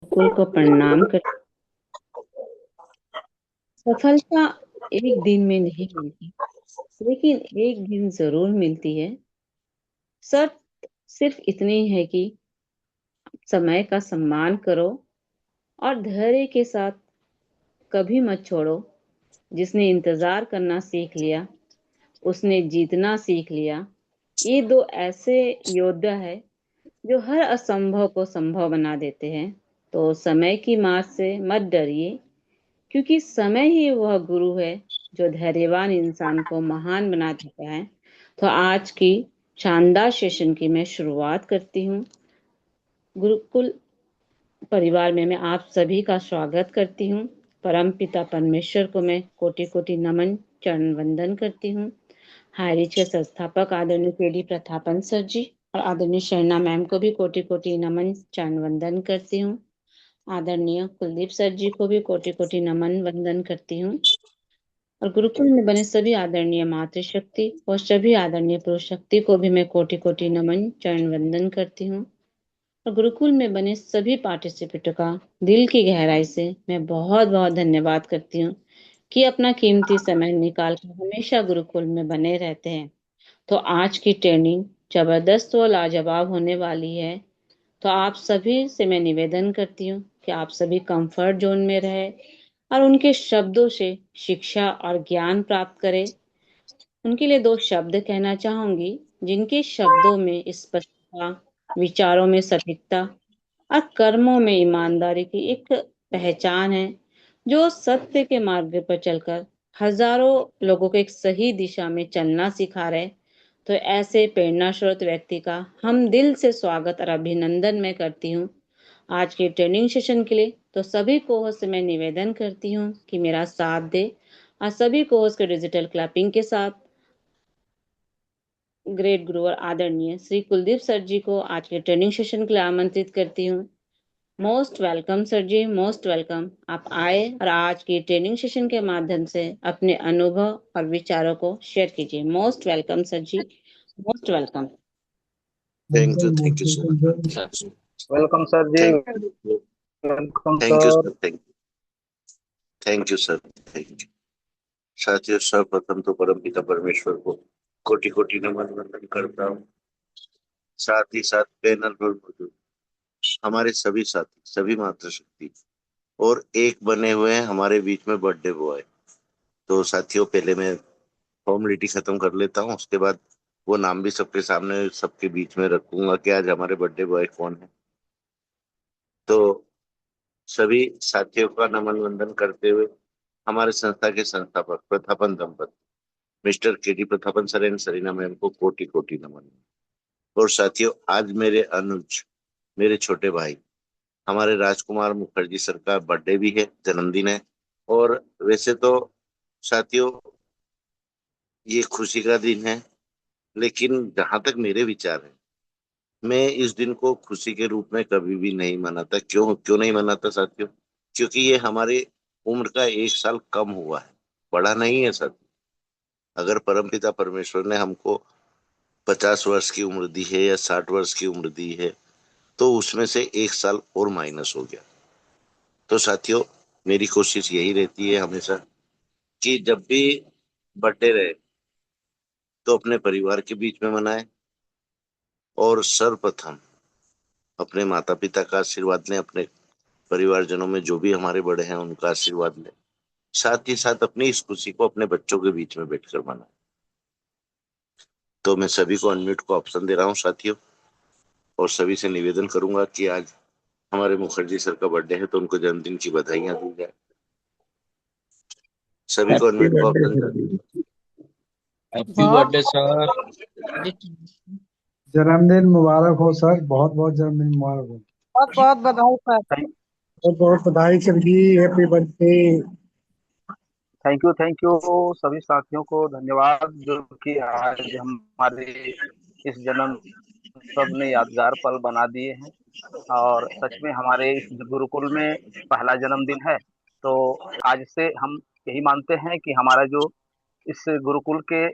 कुल को प्रणाम कर। सफलता एक दिन में नहीं मिलती, लेकिन एक दिन जरूर मिलती है। शर्त सिर्फ इतनी है कि समय का सम्मान करो और धैर्य के साथ कभी मत छोड़ो। जिसने इंतजार करना सीख लिया, उसने जीतना सीख लिया। ये दो ऐसे योद्धा है जो हर असंभव को संभव बना देते हैं। तो समय की मार से मत डरिए, क्योंकि समय ही वह गुरु है जो धैर्यवान इंसान को महान बना देता है। तो आज की शानदार सेशन की मैं शुरुआत करती हूँ। गुरुकुल परिवार में मैं आप सभी का स्वागत करती हूँ। परम पिता परमेश्वर को मैं कोटि कोटि नमन चरण वंदन करती हूँ। हाईरिच के संस्थापक आदरणीय केडी प्रतापन सर जी और आदरणीय शर्णा मैम को भी कोटि कोटि नमन चरण वंदन करती हूँ। आदरणीय कुलदीप सर जी को भी कोटि कोटि नमन वंदन करती हूँ। और गुरुकुल में बने सभी आदरणीय मातृशक्ति और सभी आदरणीय पुरुष शक्ति को भी मैं कोटि कोटि नमन चरण वंदन करती हूँ। और गुरुकुल में बने सभी पार्टिसिपेंटों का दिल की गहराई से मैं बहुत बहुत धन्यवाद करती हूँ कि अपना कीमती समय निकाल कर हमेशा गुरुकुल में बने रहते हैं। तो आज की ट्रेनिंग जबरदस्त और लाजवाब होने वाली है। तो आप सभी से मैं निवेदन करती हूँ कि आप सभी कंफर्ट जोन में रहे और उनके शब्दों से शिक्षा और ज्ञान प्राप्त करें। उनके लिए दो शब्द कहना चाहूंगी, जिनके शब्दों में स्पष्टता, विचारों में सटीकता और कर्मों में ईमानदारी की एक पहचान है, जो सत्य के मार्ग पर चलकर हजारों लोगों को एक सही दिशा में चलना सिखा रहे। तो ऐसे प्रेरणा स्रोत व्यक्ति का हम दिल से स्वागत और अभिनंदन मैं करती हूँ आज के ट्रेनिंग सेशन के लिए। तो सभी को से मैं निवेदन करती हूँ कि मेरा साथ दे और सभी को के डिजिटल क्लैपिंग के साथ ग्रेट गुरु और आदरणीय श्री कुलदीप सर जी को आज के ट्रेनिंग सेशन के लिए आमंत्रित करती हूँ। Most welcome sir ji, most welcome. आप आए और आज की ट्रेनिंग सेशन के माध्यम से अपने अनुभव और विचारों को शेयर कीजिए। Most welcome sir ji, most welcome. Thank you so much. Welcome sir ji. Thank welcome thank you sir. Sir. Thank you sir. Thank you. साथियों, सर्वप्रथम तो परम पिता परमेश्वर को कोटि कोटि नमन वंदन करता हूँ। साथ ही साथ पैनल पर मौजूद हमारे सभी साथी, सभी मातृशक्ति और एक बने हुए हैं हमारे बीच में बर्थडे बॉय। तो साथियों, पहले मैं फॉर्मेलिटी खत्म कर लेता हूँ, उसके बाद वो नाम भी सबके सामने सबके बीच में रखूंगा कि आज हमारे बर्थडे बॉय कौन है। तो सभी साथियों का नमन वंदन करते हुए हमारे संस्था के संस्थापक प्रथापन दंपति mister KD Prathapan sir and Sareena ma'am को कोटि कोटि नमन। और साथियों, आज मेरे अनुज, मेरे छोटे भाई, हमारे राजकुमार मुखर्जी सर का बर्थडे भी है, जन्मदिन है। और वैसे तो साथियों, ये खुशी का दिन है, लेकिन जहां तक मेरे विचार है, मैं इस दिन को खुशी के रूप में कभी भी नहीं मनाता। क्यों क्यों नहीं मनाता साथियों? क्योंकि ये हमारे उम्र का 1 साल कम हुआ है, बड़ा नहीं है साथियों। अगर परमपिता परमेश्वर ने हमको 50 वर्ष की उम्र दी है या 60 वर्ष की उम्र दी है, तो उसमें से 1 साल और माइनस हो गया। तो साथियों, मेरी कोशिश यही रहती है हमेशा कि जब भी बर्थडे रहे तो अपने परिवार के बीच में मनाएं, और सर्वप्रथम अपने माता पिता का आशीर्वाद लें, अपने परिवारजनों में जो भी हमारे बड़े हैं उनका आशीर्वाद लें। साथ ही साथ अपनी इस खुशी को अपने बच्चों के बीच में बैठकर मनाएं। तो मैं सभी को अनम्यूट को ऑप्शन दे रहा हूँ साथियों, और सभी से निवेदन करूंगा कि आज हमारे मुखर्जी सर का बर्थडे है, तो उनको जन्मदिन की बधाइयां दी जाए। सभी को हैप्पी अनम्यूट का बर्थडे ऑप्शन सर कर। जी। हैप्पी बहुत बर्थडे सर। जन्मदिन मुबारक हो सर, बहुत बहुत जन्मदिन मुबारक हो। बहुत बहुत बधाई सर। बहुत बहुत बधाई sir ji, happy birthday. Thank you सभी साथियों को धन्यवाद, जो कि आज हमारे इस जन्म सब ने यादगार पल बना दिए हैं। और सच में हमारे इस गुरुकुल में पहला जन्मदिन है। तो आज से हम यही मानते हैं कि हमारा जो इस गुरुकुल के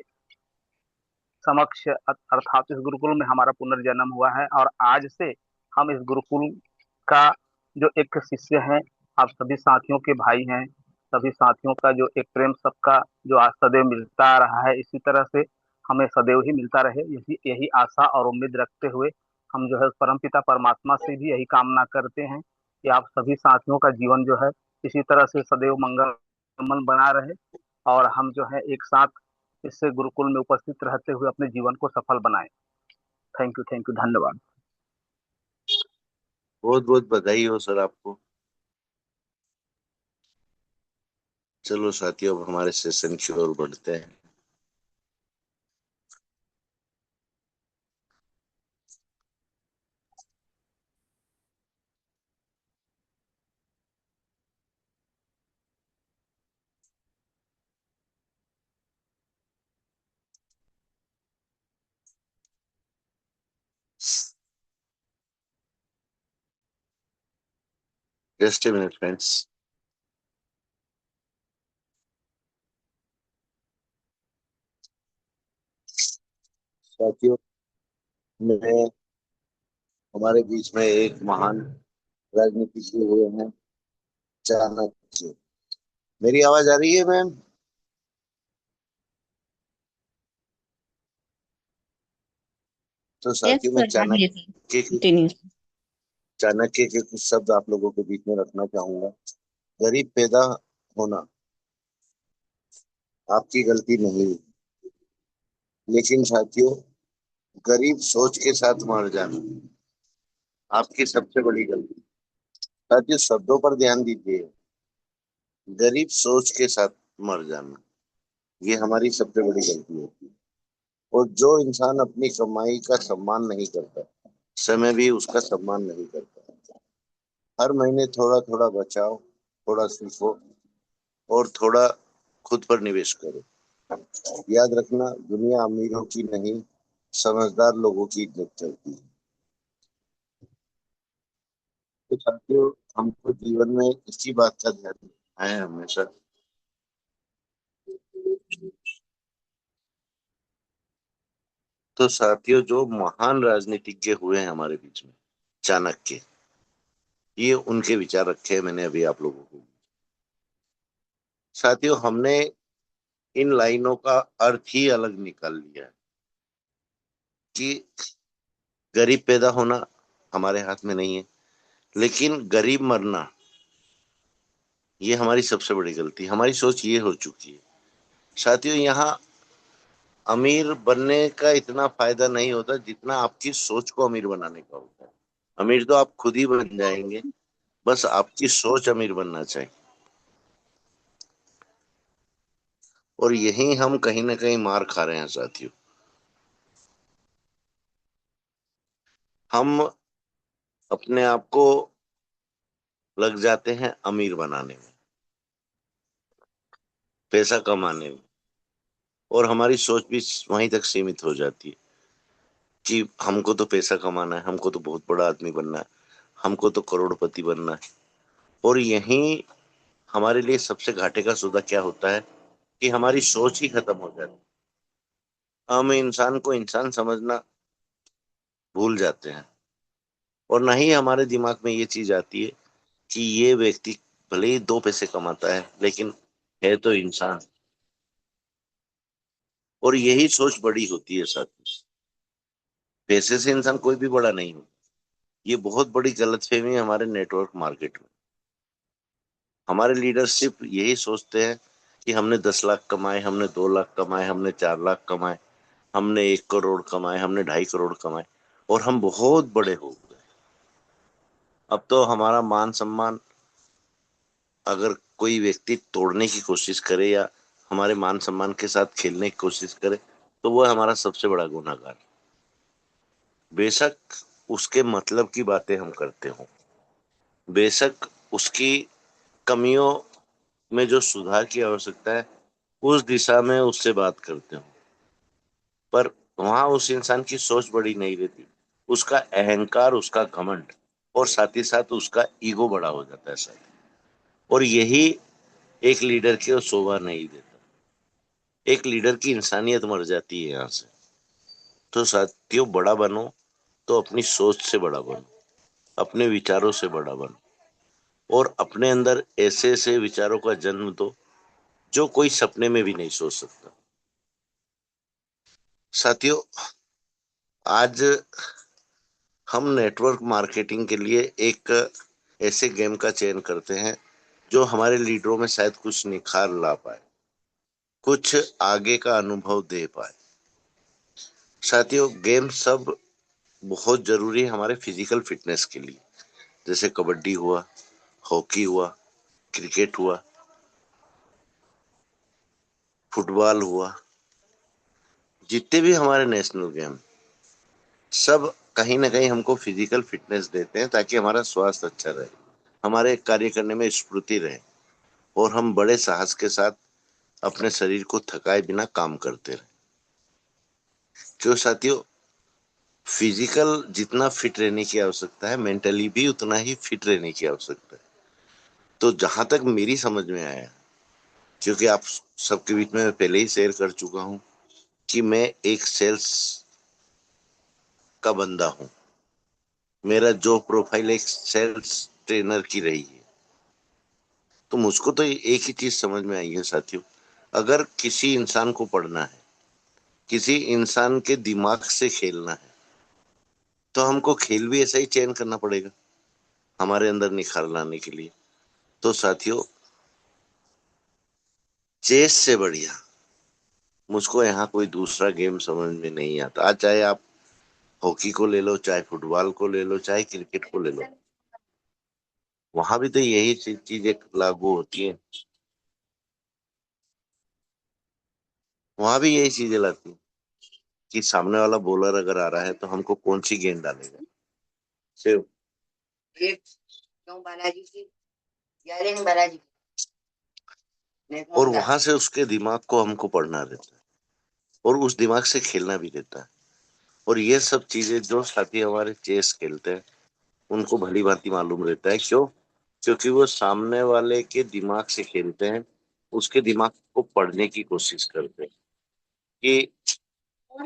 समक्ष अर्थात इस गुरुकुल में हमारा पुनर्जन्म हुआ है, और आज से हम इस गुरुकुल का जो एक शिष्य हैं, आप सभी साथियों के भाई हैं। सभी साथियों का जो एक प्रेम सबका जो आज सदैव मिलता आ रहा है, इसी तरह से हमें सदैव ही मिलता रहे, यही यही आशा और उम्मीद रखते हुए हम जो है परमपिता परमात्मा से भी यही कामना करते हैं कि आप सभी साथियों का जीवन जो है इसी तरह से सदैव मंगलमय बना रहे, और हम जो है एक साथ इससे गुरुकुल में उपस्थित रहते हुए अपने जीवन को सफल बनाएं। थैंक यू, धन्यवाद। बहुत बहुत बधाई हो सर आपको। चलो साथियों, अब हमारे सेशन की ओर बढ़ते हैं। Just a minute friends. साथियों, मैं हमारे बीच में एक महान राजनीतिज्ञ हुए हैं, चाणक्य। मेरी आवाज आ रही है मैम? तो यस साथियों, मैं सर, आ रही है सर। के कंटिन्यू। चाणक्य के कुछ शब्द आप लोगों के बीच में रखना चाहूंगा। गरीब पैदा होना आपकी गलती नहीं, लेकिन साथियों, गरीब सोच के साथ मर जाना आपकी सबसे बड़ी गलती। साथियों, शब्दों पर ध्यान दीजिए। गरीब सोच के साथ मर जाना, ये हमारी सबसे बड़ी गलती होती है। और जो इंसान अपनी कमाई का सम्मान नहीं करता, समय भी उसका सम्मान नहीं करता। हर महीने थोड़ा थोड़ा बचाओ, थोड़ा सीखो, और थोड़ा खुद पर निवेश करो। याद रखना, दुनिया अमीरों की नहीं, समझदार लोगों की इज्जत करती है। तो साथियों, हमको जीवन में इसी बात का ध्यान रखना है हमेशा। तो साथियों, जो महान राजनीतिज्ञ हुए हैं हमारे बीच में, चाणक्य, ये उनके विचार रखे हैं मैंने अभी आप लोगों को। साथियों, हमने इन लाइनों का अर्थ ही अलग निकाल लिया है कि गरीब पैदा होना हमारे हाथ में नहीं है, लेकिन गरीब मरना ये हमारी सबसे बड़ी गलती। हमारी सोच ये हो चुकी है। साथियों, यहाँ अमीर बनने का इतना फायदा नहीं होता जितना आपकी सोच को अमीर बनाने का होता है। अमीर तो आप खुद ही बन जाएंगे, बस आपकी सोच अमीर बनना चाहिए। और यही हम कहीं ना कहीं मार खा रहे हैं साथियों। हम अपने आप को लग जाते हैं अमीर बनाने में, पैसा कमाने में, और हमारी सोच भी वहीं तक सीमित हो जाती है कि हमको तो पैसा कमाना है, हमको तो बहुत बड़ा आदमी बनना है, हमको तो करोड़पति बनना है। और यही हमारे लिए सबसे घाटे का सौदा क्या होता है कि हमारी सोच ही खत्म हो जाती है। हम इंसान को इंसान समझना भूल जाते हैं, और ना ही हमारे दिमाग में ये चीज आती है कि ये व्यक्ति भले ही दो पैसे कमाता है, लेकिन है तो इंसान। और यही सोच बड़ी होती है साथी। पैसे से इंसान कोई भी बड़ा नहीं हो। ये बहुत बड़ी गलतफहमी है हमारे नेटवर्क मार्केट में। हमारे लीडरशिप यही सोचते हैं कि हमने 10 लाख कमाए, हमने 2 लाख कमाए, हमने 4 लाख कमाए, हमने 1 करोड़ कमाए, हमने 2.5 करोड़ कमाए, और हम बहुत बड़े हो गए। अब तो हमारा मान सम्मान अगर कोई व्यक्ति तोड़ने की कोशिश करे या हमारे मान सम्मान के साथ खेलने की कोशिश करे, तो वह हमारा सबसे बड़ा गुनाहगार। बेशक उसके मतलब की बातें हम करते हो, बेशक उसकी कमियों में जो सुधार की आवश्यकता है उस दिशा में उससे बात करते हो, पर वहां उस इंसान की सोच बड़ी नहीं रहती। उसका अहंकार, उसका घमंड, और साथ ही साथ उसका ईगो बड़ा हो जाता है सर। और यही एक लीडर की शोभा नहीं देता। एक लीडर की इंसानियत मर जाती है यहाँ से। तो साथियों, बड़ा बनो तो अपनी सोच से बड़ा बनो, अपने विचारों से बड़ा बनो। और अपने अंदर ऐसे ऐसे विचारों का जन्म दो जो कोई सपने में भी नहीं सोच सकता। साथियों, आज हम नेटवर्क मार्केटिंग के लिए एक ऐसे गेम का चयन करते हैं जो हमारे लीडरों में शायद कुछ निखार ला पाए, कुछ आगे का अनुभव दे पाए। साथियों, गेम सब बहुत जरूरी है हमारे फिजिकल फिटनेस के लिए, जैसे कबड्डी हुआ, हॉकी हुआ, क्रिकेट हुआ, फुटबॉल हुआ, जितने भी हमारे नेशनल गेम, सब कहीं ना कहीं हमको फिजिकल फिटनेस देते हैं ताकि हमारा स्वास्थ्य अच्छा रहे, हमारे कार्य करने में स्फूर्ति रहे और हम बड़े साहस के साथ अपने शरीर को थकाए बिना काम करते रहे। क्यों साथियों, फिजिकल जितना फिट रहने की आवश्यकता है, मेंटली भी उतना ही फिट रहने की आवश्यकता है। तो जहां तक मेरी समझ में आया, क्योंकि आप सबके बीच में मैं पहले ही शेयर कर चुका हूं कि मैं एक सेल्स का बंदा हूं, मेरा जॉब प्रोफाइल एक सेल्स ट्रेनर की रही है। तो मुझको तो एक ही चीज समझ में आई है साथियों, अगर किसी इंसान को पढ़ना है, किसी इंसान के दिमाग से खेलना है, तो हमको खेल भी ऐसा ही चयन करना पड़ेगा हमारे अंदर निखार लाने के लिए। तो साथियों, चेस से बढ़िया मुझको यहाँ कोई दूसरा गेम समझ में नहीं आता। आज चाहे आप हॉकी को ले लो, चाहे फुटबॉल को ले लो, चाहे क्रिकेट को ले लो, वहां भी तो यही चीजें लागू होती है, वहां भी यही चीजें लाती है कि सामने वाला बॉलर अगर आ रहा है तो हमको कौन सी गेंद डालेगा सिर्फ, और वहां से उसके दिमाग को हमको पढ़ना रहता है और उस दिमाग से खेलना भी रहता है। और ये सब चीजें जो साथी हमारे चेस खेलते हैं उनको भली भांति मालूम रहता है। क्यों? क्योंकि वो सामने वाले के दिमाग से खेलते हैं, उसके दिमाग को पढ़ने की कोशिश करते हैं कि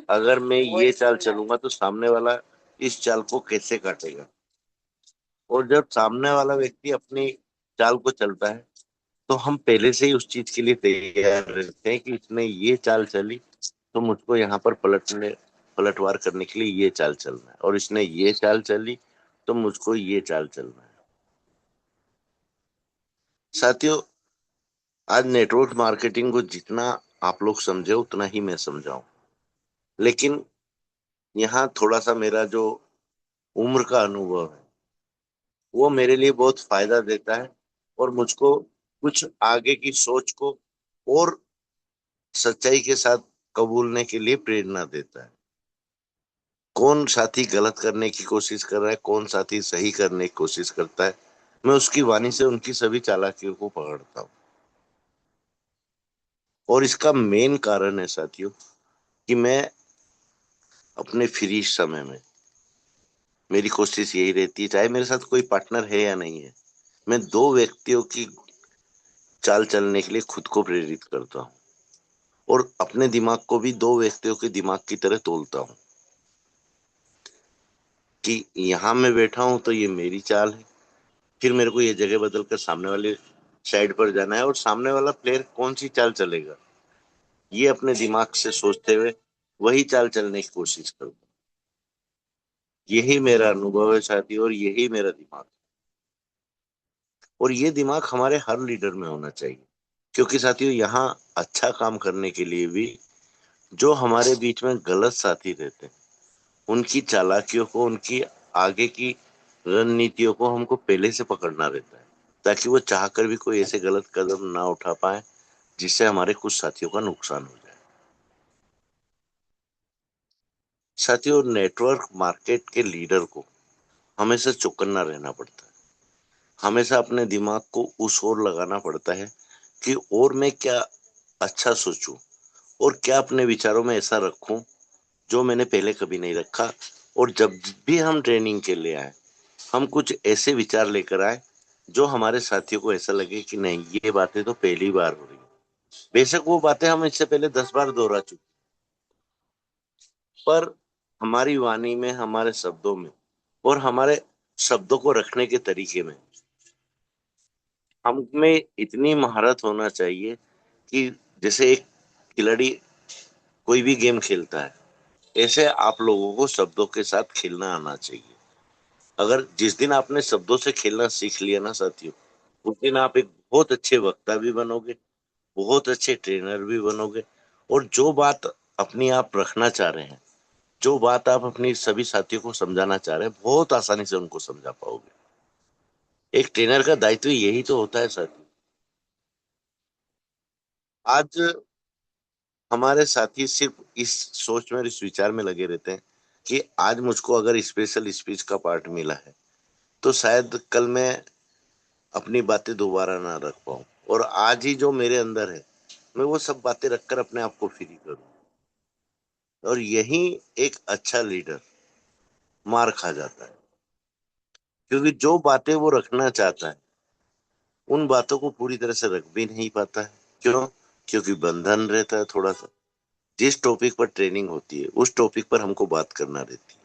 अगर मैं ये चाल चलूंगा तो सामने वाला इस चाल को कैसे काटेगा। और जब सामने वाला व्यक्ति अपनी चाल को चलता है तो हम पहले से ही उस चीज के लिए तैयार रहते हैं कि इसने ये चाल चली तो मुझको यहाँ पर पलटवार करने के लिए ये चाल चलना है, और इसने ये चाल चली तो मुझको ये चाल चलना है। साथियों, आज नेटवर्क मार्केटिंग को जितना आप लोग समझे उतना ही मैं समझाऊं, लेकिन यहाँ थोड़ा सा मेरा जो उम्र का अनुभव है वो मेरे लिए बहुत फायदा देता है और मुझको कुछ आगे की सोच को और सच्चाई के साथ कबूलने के लिए प्रेरणा देता है। कौन साथी गलत करने की कोशिश कर रहा है, कौन साथी सही करने की कोशिश करता है, मैं उसकी वाणी से उनकी सभी चालाकियों को पकड़ता हूँ। और इसका मेन कारण है साथियों कि मैं अपने फ्री समय में, मेरी कोशिश यही रहती है, चाहे मेरे साथ कोई पार्टनर है या नहीं है, मैं दो व्यक्तियों की चाल चलने के लिए खुद को प्रेरित करता हूँ और अपने दिमाग को भी दो व्यक्तियों के दिमाग की तरह तोलता हूँ कि यहाँ मैं बैठा हूं तो ये मेरी चाल है, फिर मेरे को ये जगह बदल कर सामने वाले साइड पर जाना है और सामने वाला प्लेयर कौन सी चाल चलेगा ये अपने दिमाग से सोचते हुए वही चाल चलने की कोशिश करूँ। यही मेरा अनुभव है साथी, और यही मेरा दिमाग है। और ये दिमाग हमारे हर लीडर में होना चाहिए, क्योंकि साथियों यहाँ अच्छा काम करने के लिए भी जो हमारे बीच में गलत साथी रहते हैं उनकी चालाकियों को, उनकी आगे की रणनीतियों को हमको पहले से पकड़ना रहता है ताकि वो चाहकर भी कोई ऐसे गलत कदम ना उठा पाए जिससे हमारे कुछ साथियों का नुकसान हो जाए। साथियों, नेटवर्क मार्केट के लीडर को हमेशा चौकन्ना रहना पड़ता है, हमेशा अपने दिमाग को उस ओर लगाना पड़ता है कि और मैं क्या अच्छा सोचूं और क्या अपने विचारों में ऐसा रखूं जो मैंने पहले कभी नहीं रखा। और जब भी हम ट्रेनिंग के लिए आए, हम कुछ ऐसे विचार लेकर आए जो हमारे साथियों को ऐसा लगे कि नहीं, ये बातें तो पहली बार हो रही है। बेशक वो बातें हम इससे पहले 10 बार दोहरा चुके, पर हमारी वाणी में, हमारे शब्दों में और हमारे शब्दों को रखने के तरीके में हम में इतनी महारत होना चाहिए कि जैसे एक खिलाड़ी कोई भी गेम खेलता है, ऐसे आप लोगों को शब्दों के साथ खेलना आना चाहिए। अगर जिस दिन आपने शब्दों से खेलना सीख लिया ना साथियों, उस दिन आप एक बहुत अच्छे वक्ता भी बनोगे, बहुत अच्छे ट्रेनर भी बनोगे। और जो बात अपनी आप रखना चाह रहे हैं, जो बात आप अपनी सभी साथियों को समझाना चाह रहे हैं, बहुत आसानी से उनको समझा पाओगे। एक ट्रेनर का दायित्व यही तो होता है साथियों। आज हमारे साथी सिर्फ इस सोच में, इस विचार में लगे रहते हैं कि आज मुझको अगर स्पेशल स्पीच का पार्ट मिला है तो शायद कल मैं अपनी बातें दोबारा ना रख पाऊं, और आज ही जो मेरे अंदर है मैं वो सब बातें रखकर अपने आप को फ्री करूं। और यही एक अच्छा लीडर मार खा जाता है, क्योंकि जो बातें वो रखना चाहता है उन बातों को पूरी तरह से रख भी नहीं पाता है। क्यों? क्योंकि बंधन रहता है थोड़ा सा। जिस टॉपिक पर ट्रेनिंग होती है उस टॉपिक पर हमको बात करना रहती है।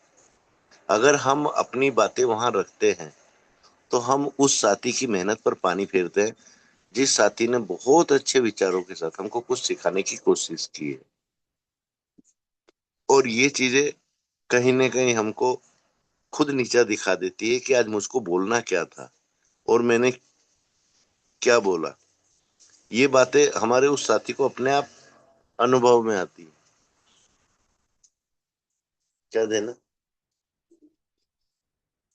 अगर हम अपनी बातें वहां रखते हैं तो हम उस साथी की मेहनत पर पानी फेरते हैं, जिस साथी ने बहुत अच्छे विचारों के साथ हमको कुछ सिखाने की कोशिश की है। और ये चीजें कहीं ना कहीं हमको खुद नीचा दिखा देती है कि आज मुझको बोलना क्या था और मैंने क्या बोला। ये बातें हमारे उस साथी को अपने आप अनुभव में आती है। क्या देना,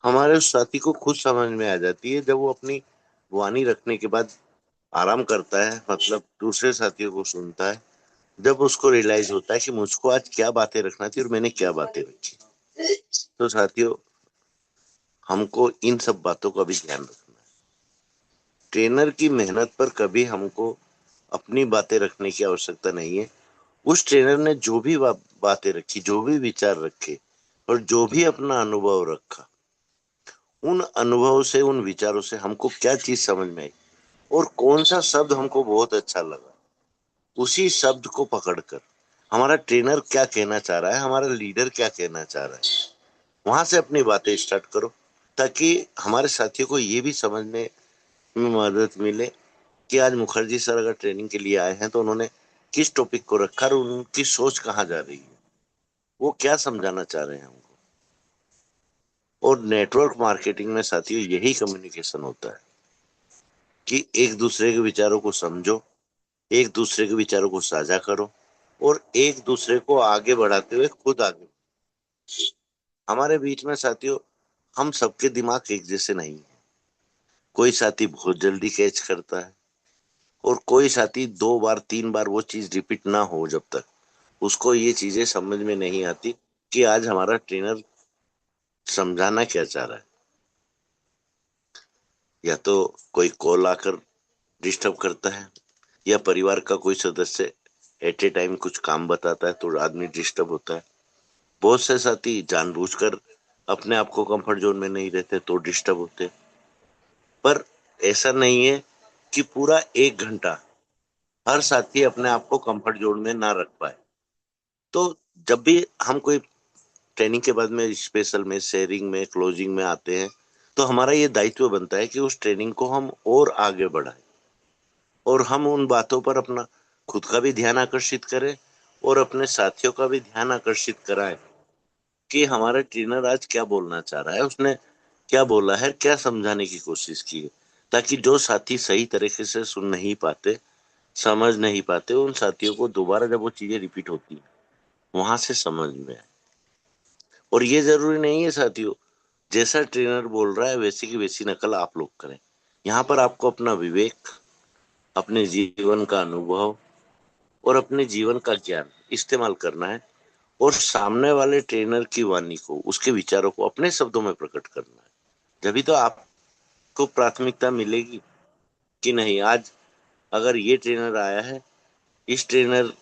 हमारे उस साथी को खुद समझ में आ जाती है जब वो अपनी वाणी रखने के बाद आराम करता है, मतलब दूसरे साथियों को सुनता है। जब उसको रियलाइज होता है कि मुझको आज क्या बातें रखना थी और मैंने क्या बातें रखी, तो साथियों हमको इन सब बातों का भी ध्यान रखना है। ट्रेनर की मेहनत पर कभी हमको अपनी बातें रखने की आवश्यकता नहीं है। उस ट्रेनर ने जो भी बातें रखी, जो भी विचार रखे और जो भी अपना अनुभव रखा, उन अनुभव से, उन विचारों से हमको क्या चीज समझ में आई और कौन सा शब्द हमको बहुत अच्छा लगा, उसी शब्द को पकड़कर हमारा ट्रेनर क्या कहना चाह रहा है, हमारा लीडर क्या कहना चाह रहा है, वहां से अपनी बातें स्टार्ट करो, ताकि हमारे साथियों को ये भी समझने में मदद मिले कि आज मुखर्जी सर अगर ट्रेनिंग के लिए आए हैं तो उन्होंने किस टॉपिक को रखा और उनकी सोच कहाँ जा रही है, वो क्या समझाना चाह रहे हैं हमको। और नेटवर्क मार्केटिंग में साथियों यही कम्युनिकेशन होता है कि एक दूसरे के विचारों को समझो, एक दूसरे के विचारों को साझा करो और एक दूसरे को आगे बढ़ाते हुए खुद आगे। हमारे बीच में साथियों हम सबके दिमाग एक जैसे नहीं है। कोई साथी बहुत जल्दी कैच करता है और कोई साथी दो बार तीन बार वो चीज रिपीट ना हो जब तक उसको ये चीजें समझ में नहीं आती कि आज हमारा ट्रेनर समझाना क्या चाह रहा है। या तो कोई कॉल आकर डिस्टर्ब करता है, या परिवार का कोई सदस्य एट ए टाइम कुछ काम बताता है तो आदमी डिस्टर्ब होता है। बहुत से साथी जानबूझकर अपने आप को कंफर्ट जोन में नहीं रहते तो डिस्टर्ब होते हैं। पर ऐसा नहीं है कि पूरा एक घंटा हर साथी अपने आप को कंफर्ट जोन में ना रख पाए। तो जब भी हम कोई ट्रेनिंग के बाद में स्पेशल में, शेयरिंग में, क्लोजिंग में आते हैं, तो हमारा ये दायित्व बनता है कि उस ट्रेनिंग को हम और आगे बढ़ाएं और हम उन बातों पर अपना खुद का भी ध्यान आकर्षित करें और अपने साथियों का भी ध्यान आकर्षित कराएं कि हमारा ट्रेनर आज क्या बोलना चाह रहा है, उसने क्या बोला है, क्या समझाने की कोशिश की है, ताकि जो साथी सही तरीके से सुन नहीं पाते, समझ नहीं पाते, उन साथियों को दोबारा जब वो चीजें रिपीट होती है वहां से समझ में आए। और ये जरूरी नहीं है साथियों जैसा ट्रेनर बोल रहा है वैसी की वैसी नकल आप लोग करें। यहाँ पर आपको अपना विवेक, अपने जीवन का अनुभव और अपने जीवन का ज्ञान इस्तेमाल करना है और सामने वाले ट्रेनर की वाणी को, उसके विचारों को अपने शब्दों में प्रकट करना है। जभी तो आपको प्राथमिकता मिलेगी कि नहीं, आज अगर ये ट्रेनर आया है, इस ट्रेनर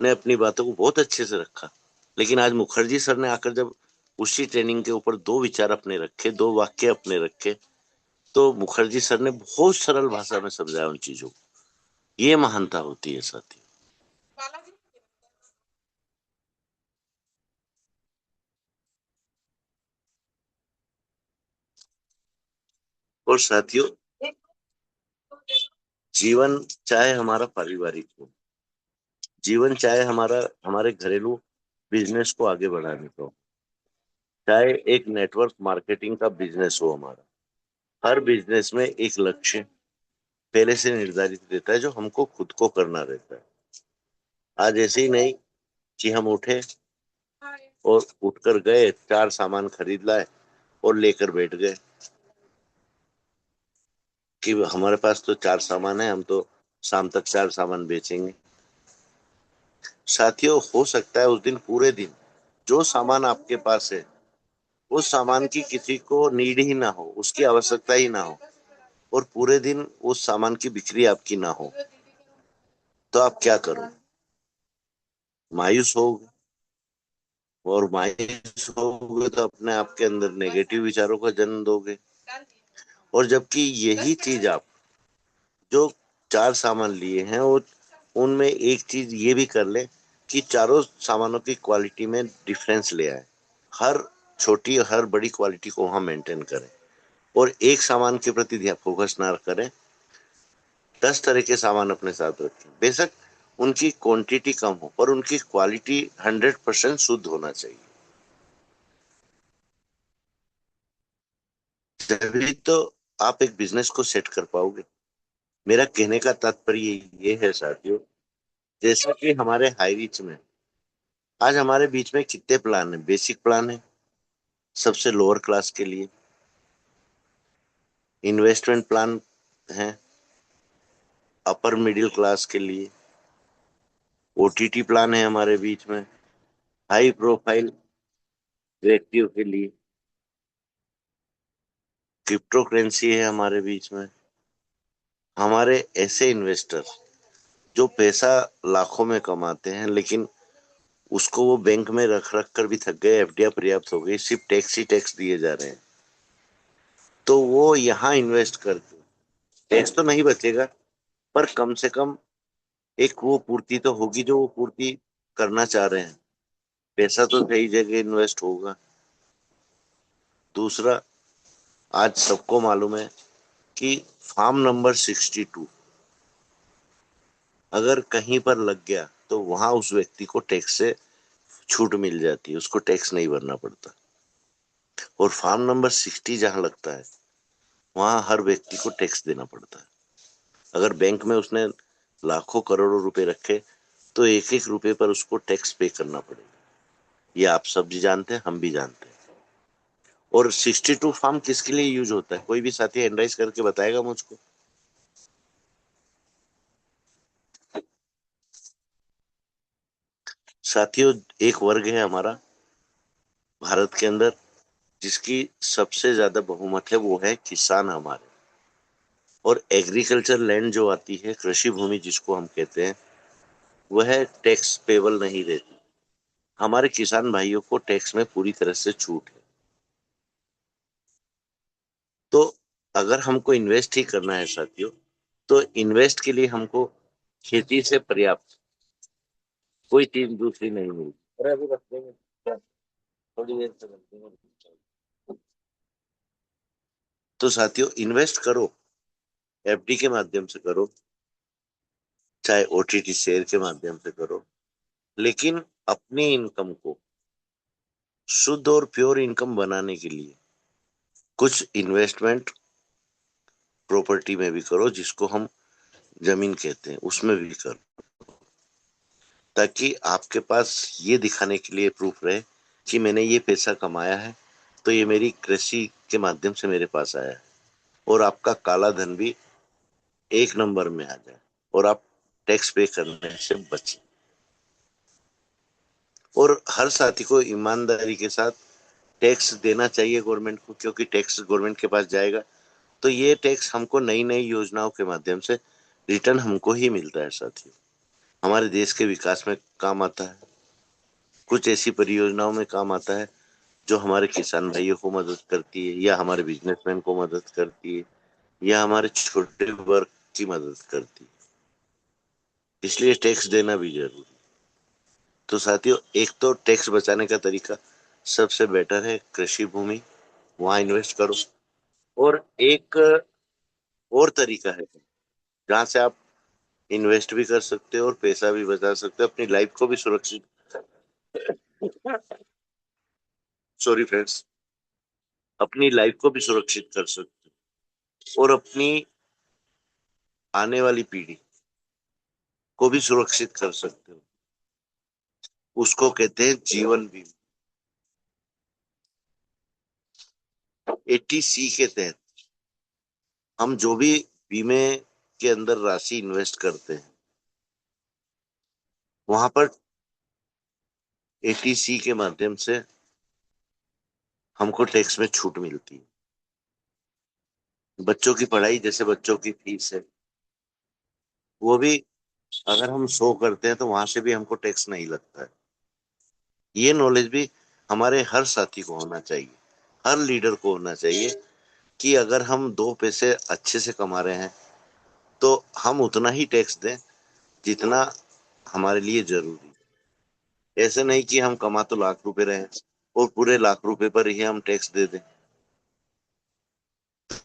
ने अपनी बातों को बहुत अच्छे से रखा, लेकिन आज मुखर्जी सर ने आकर जब उसी ट्रेनिंग के ऊपर दो विचार अपने रखे, दो वाक्य अपने रखे, तो मुखर्जी सर ने बहुत सरल भाषा में समझाया उन चीजों को। ये महानता होती है साथी। और साथियों जीवन चाहे हमारा पारिवारिक हो, जीवन चाहे हमारे घरेलू बिजनेस को आगे बढ़ाने का हो, चाहे एक नेटवर्क मार्केटिंग का बिजनेस हो, हमारा हर बिजनेस में एक लक्ष्य पहले से निर्धारित रहता है जो हमको खुद को करना रहता है। आज ऐसे ही नहीं कि हम उठे और उठकर गए, चार सामान खरीद लाए और लेकर बैठ गए कि हमारे पास तो चार सामान है, हम तो शाम तक चार सामान बेचेंगे। साथियों, हो सकता है उस दिन पूरे दिन जो सामान आपके पास है उस सामान की किसी को नीड ही ना हो, उसकी आवश्यकता ही ना हो, और पूरे दिन उस सामान की बिक्री आपकी ना हो, तो आप क्या करोगे? मायूस होगे, और मायूस होगे तो अपने आप के अंदर नेगेटिव विचारों का जन्म दोगे। और जबकि यही चीज आप जो चार सामान लिए हैं वो उनमें एक चीज ये भी कर ले कि चारों सामानों की क्वालिटी में डिफरेंस ले आए, हर छोटी और हर बड़ी क्वालिटी को वहां मेंटेन करें, और एक सामान के प्रति ध्यान फोकस ना करें, 10 तरह के सामान अपने साथ रखें। बेशक उनकी क्वांटिटी कम हो पर उनकी क्वालिटी 100% शुद्ध होना चाहिए। तभी तो आप एक बिजनेस को सेट कर पाओगे। मेरा कहने का तात्पर्य ये है साथियों, जैसा कि हमारे हाई रिच में आज हमारे बीच में कितने प्लान है। बेसिक प्लान है सबसे लोअर क्लास के लिए, इन्वेस्टमेंट प्लान है अपर मिडिल क्लास के लिए, ओटीटी प्लान है हमारे बीच में हाई प्रोफाइल व्यक्तियों के लिए, क्रिप्टो करेंसी है हमारे बीच में। हमारे ऐसे इन्वेस्टर जो पैसा लाखों में कमाते हैं लेकिन उसको वो बैंक में रख रख कर भी थक गए, एफडीआई पर्याप्त हो गई, सिर्फ टैक्स ही टैक्स दिए जा रहे हैं, तो वो यहाँ इन्वेस्ट करके टैक्स तो नहीं बचेगा पर कम से कम एक वो पूर्ति तो होगी जो वो पूर्ति करना चाह रहे हैं, पैसा तो सही जगह इन्वेस्ट होगा। दूसरा, आज सबको मालूम है कि फार्म नंबर 62 अगर कहीं पर लग गया तो वहां उस व्यक्ति को टैक्स से छूट मिल जाती है, उसको टैक्स नहीं भरना पड़ता। और फार्म नंबर 60 जहां लगता है वहां हर व्यक्ति को टैक्स देना पड़ता है। अगर बैंक में उसने लाखों करोड़ों रुपए रखे तो एक एक रुपए पर उसको टैक्स पे करना पड़ेगा। ये आप सब भी जानते हैं, हम भी जानते हैं। और 62 फार्म किसके लिए यूज होता है? कोई भी साथी एनालाइज करके बताएगा मुझको। साथियों, एक वर्ग है हमारा भारत के अंदर जिसकी सबसे ज्यादा बहुमत है, वो है किसान हमारे। और एग्रीकल्चर लैंड जो आती है, कृषि भूमि जिसको हम कहते हैं, वह टैक्स पेबल नहीं रहती। हमारे किसान भाइयों को टैक्स में पूरी तरह से छूट है। तो अगर हमको इन्वेस्ट ही करना है साथियों, तो इन्वेस्ट के लिए हमको खेती से पर्याप्त कोई चीज दूसरी नहीं मिलती। अरे अभी रख देंगे, थोड़ी देर से रख देंगे। तो साथियों, इन्वेस्ट करो, एफडी के माध्यम से करो, चाहे ओटीटी शेयर के माध्यम से करो, लेकिन अपनी इनकम को शुद्ध और प्योर इनकम बनाने के लिए कुछ इन्वेस्टमेंट प्रॉपर्टी में भी करो, जिसको हम जमीन कहते हैं, उसमें भी करो, ताकि आपके पास ये दिखाने के लिए प्रूफ रहे कि मैंने ये पैसा कमाया है, तो ये मेरी कृषि के माध्यम से मेरे पास आया है। और आपका काला धन भी एक नंबर में आ जाए और आप टैक्स पे करने से बचें। और हर साथी को ईमानदारी के साथ टैक्स देना चाहिए गवर्नमेंट को, क्योंकि टैक्स गवर्नमेंट के पास जाएगा तो ये टैक्स हमको नई नई योजनाओं के माध्यम से रिटर्न हमको ही मिलता है साथियों। हमारे देश के विकास में काम आता है, कुछ ऐसी परियोजनाओं में काम आता है जो हमारे किसान भाइयों को मदद करती है, या हमारे बिजनेसमैन को मदद करती है, या हमारे छोटे वर्ग की मदद करती है। इसलिए टैक्स देना भी जरूरी। तो साथियों, एक तो टैक्स बचाने का तरीका सबसे बेटर है कृषि भूमि, वहां इन्वेस्ट करो। और एक और तरीका है जहां से आप इन्वेस्ट भी कर सकते हो और पैसा भी बचा सकते हो, अपनी लाइफ को भी सुरक्षित, सॉरी फ्रेंड्स, अपनी लाइफ को भी सुरक्षित कर सकते हो और अपनी आने वाली पीढ़ी को भी सुरक्षित कर सकते हो। उसको कहते हैं जीवन बीमा। 80C के तहत हम जो भी बीमे के अंदर राशि इन्वेस्ट करते हैं, वहां पर 80C के माध्यम से हमको टैक्स में छूट मिलती है। बच्चों की पढ़ाई, जैसे बच्चों की फीस है, वो भी अगर हम 100 करते हैं तो वहां से भी हमको टैक्स नहीं लगता है। ये नॉलेज भी हमारे हर साथी को होना चाहिए, हर लीडर को होना चाहिए कि अगर हम 2 पैसे अच्छे से कमा रहे हैं तो हम उतना ही टैक्स दें जितना हमारे लिए जरूरी है। ऐसे नहीं कि हम कमा तो लाख रुपए रहे हैं और पूरे लाख रुपए पर ही हम टैक्स दे दें।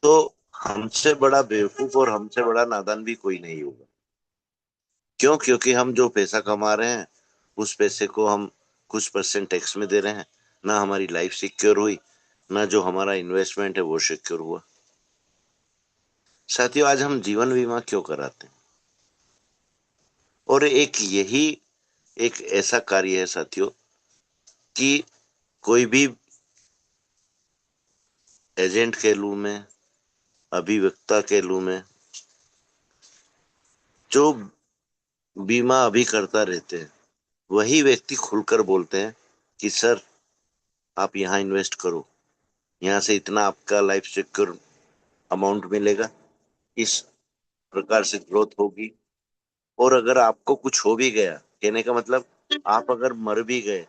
तो हमसे बड़ा बेवकूफ और हमसे बड़ा नादान भी कोई नहीं होगा। क्यों? क्योंकि हम जो पैसा कमा रहे हैं उस पैसे को हम कुछ परसेंट टैक्स में दे रहे हैं। ना हमारी लाइफ सिक्योर हुई, ना जो हमारा इन्वेस्टमेंट है वो सिक्योर हुआ। साथियों, आज हम जीवन बीमा क्यों कराते हैं? और एक यही एक ऐसा कार्य है साथियों कि कोई भी एजेंट कह लूं मैं, अभिवक्ता कह लूं मैं, जो बीमा अभी करता रहते हैं, वही व्यक्ति खुलकर बोलते हैं कि सर, आप यहाँ इन्वेस्ट करो, यहाँ से इतना आपका लाइफ सिक्योर अमाउंट मिलेगा, इस प्रकार से ग्रोथ होगी। और अगर आपको कुछ हो भी गया, कहने का मतलब आप अगर मर भी गए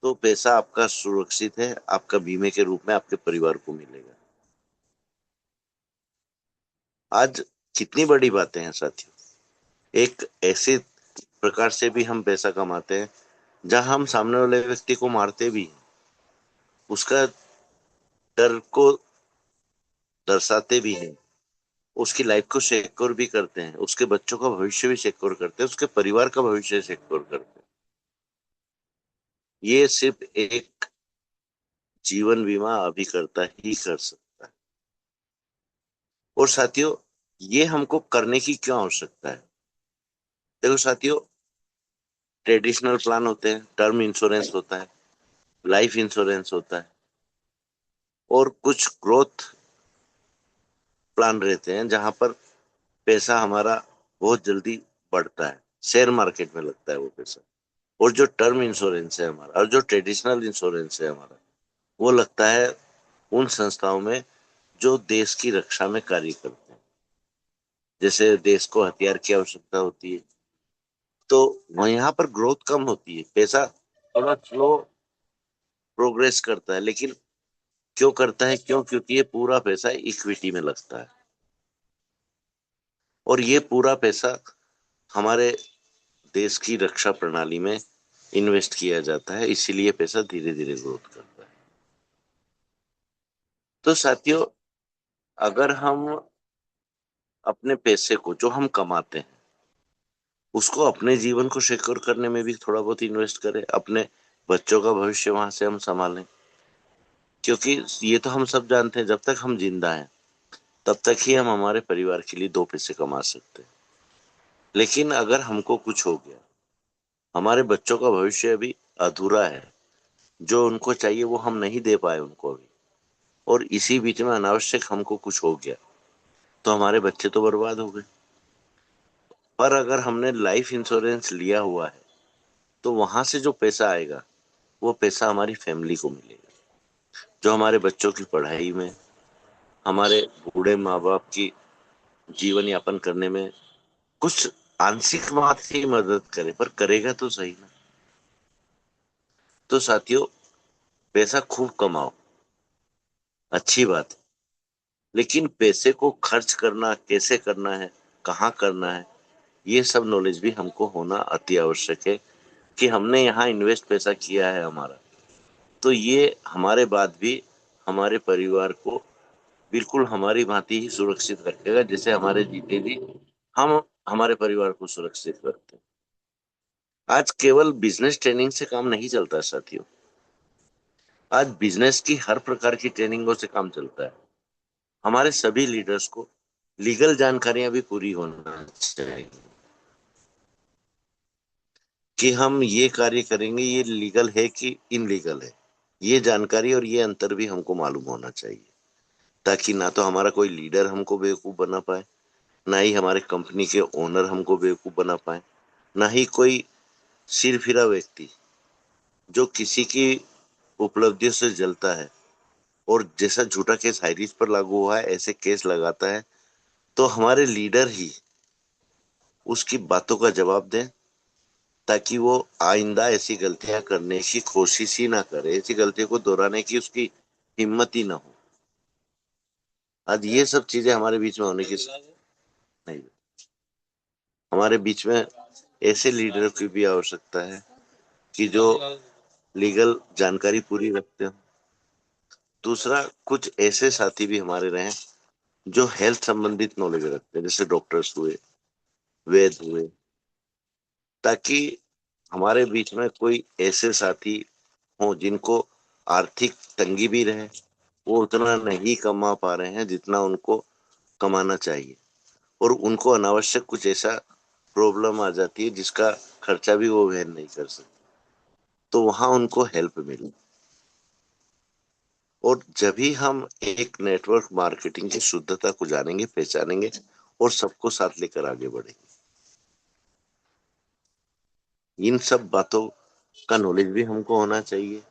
तो पैसा आपका सुरक्षित है, आपका बीमे के रूप में आपके परिवार को मिलेगा। आज कितनी बड़ी बातें हैं साथियों। एक ऐसे प्रकार से भी हम पैसा कमाते हैं जहां हम सामने वाले व्यक्ति को मारते भी हैं, उसका डर को दर्शाते भी हैं, उसकी लाइफ को सिक्योर भी करते हैं, उसके बच्चों का भविष्य भी सिक्योर करते हैं, उसके परिवार का भविष्य सिक्योर करते हैं। ये सिर्फ एक जीवन बीमा अभिकर्ता ही कर सकता है। और साथियों, ये हमको करने की क्यों आवश्यकता है? देखो साथियों, ट्रेडिशनल प्लान होते हैं, टर्म इंश्योरेंस होता है, लाइफ इंश्योरेंस होता है, और कुछ ग्रोथ प्लान रहते हैं जहां पर पैसा हमारा बहुत जल्दी बढ़ता है, शेयर मार्केट में लगता है वो पैसा। और जो टर्म इंश्योरेंस है हमारा, और जो ट्रेडिशनल इंश्योरेंस है हमारा, वो लगता है उन संस्थाओं में जो देश की रक्षा में कार्य करते हैं। जैसे देश को हथियार की आवश्यकता होती है तो वहां पर ग्रोथ कम होती है, पैसा थोड़ा स्लो प्रोग्रेस करता है। लेकिन क्यों करता है? क्यों? क्योंकि ये पूरा पैसा इक्विटी में लगता है और ये पूरा पैसा हमारे देश की रक्षा प्रणाली में इन्वेस्ट किया जाता है, इसीलिए पैसा धीरे धीरे ग्रोथ करता है। तो साथियों, अगर हम अपने पैसे को जो हम कमाते हैं उसको अपने जीवन को सिक्योर करने में भी थोड़ा बहुत इन्वेस्ट करें, अपने बच्चों का भविष्य वहां से हम संभालें। क्योंकि ये तो हम सब जानते हैं, जब तक हम जिंदा हैं तब तक ही हम हमारे परिवार के लिए 2 पैसे कमा सकते हैं। लेकिन अगर हमको कुछ हो गया, हमारे बच्चों का भविष्य अभी अधूरा है, जो उनको चाहिए वो हम नहीं दे पाए उनको अभी, और इसी बीच में अनावश्यक हमको कुछ हो गया, तो हमारे बच्चे तो बर्बाद हो गए। पर अगर हमने लाइफ इंश्योरेंस लिया हुआ है तो वहां से जो पैसा आएगा वो पैसा हमारी फैमिली को मिलेगा, जो हमारे बच्चों की पढ़ाई में, हमारे बूढ़े माँ बाप की जीवन यापन करने में कुछ आंशिक मात्र ही मदद करे, पर करेगा तो सही ना। तो साथियों, पैसा खूब कमाओ, अच्छी बात है, लेकिन पैसे को खर्च करना कैसे करना है, कहाँ करना है, ये सब नॉलेज भी हमको होना अति आवश्यक है। कि हमने यहाँ इन्वेस्ट पैसा किया है हमारा, तो ये हमारे बाद भी हमारे परिवार को बिल्कुल हमारी भांति ही सुरक्षित रखेगा, जैसे हमारे जीते जी हम हमारे परिवार को सुरक्षित रखते हैं। आज केवल बिजनेस ट्रेनिंग से काम नहीं चलता है साथियों। आज बिजनेस की हर प्रकार की ट्रेनिंगों से काम चलता है। हमारे सभी लीडर्स को लीगल जानकारियां भी पूरी होना चाहिए कि हम ये कार्य करेंगे, ये लीगल है कि इनलीगल है। ये जानकारी और ये अंतर भी हमको मालूम होना चाहिए, ताकि ना तो हमारा कोई लीडर हमको बेवकूफ बना पाए, ना ही हमारे कंपनी के ओनर हमको बेवकूफ बना पाए, ना ही कोई सिरफिरा व्यक्ति जो किसी की उपलब्धियों से जलता है और जैसा झूठा केस हाईरीच पर लागू हुआ है ऐसे केस लगाता है, तो हमारे लीडर ही उसकी बातों का जवाब दें, ताकि वो आइंदा ऐसी गलतियां करने की कोशिश ही ना करे, ऐसी गलतियों को दोहराने की उसकी हिम्मत ही ना हो। आज ये सब चीजें हमारे बीच में होने की नहीं। हमारे बीच में ऐसे लीडर की भी आवश्यकता है कि जो लीगल जानकारी पूरी रखते हो। दूसरा, कुछ ऐसे साथी भी हमारे रहे जो हेल्थ संबंधित नॉलेज रखते हैं, जैसे डॉक्टर्स हुए, वैद्य हुए, ताकि हमारे बीच में कोई ऐसे साथी हो जिनको आर्थिक तंगी भी रहे, वो उतना नहीं कमा पा रहे हैं जितना उनको कमाना चाहिए, और उनको अनावश्यक कुछ ऐसा प्रॉब्लम आ जाती है जिसका खर्चा भी वो वहन नहीं कर सकते, तो वहां उनको हेल्प मिले। और जब भी हम एक नेटवर्क मार्केटिंग की शुद्धता को जानेंगे, पहचानेंगे और सबको साथ लेकर आगे बढ़ेंगे। इन सब बातों का नॉलेज भी हमको होना चाहिए।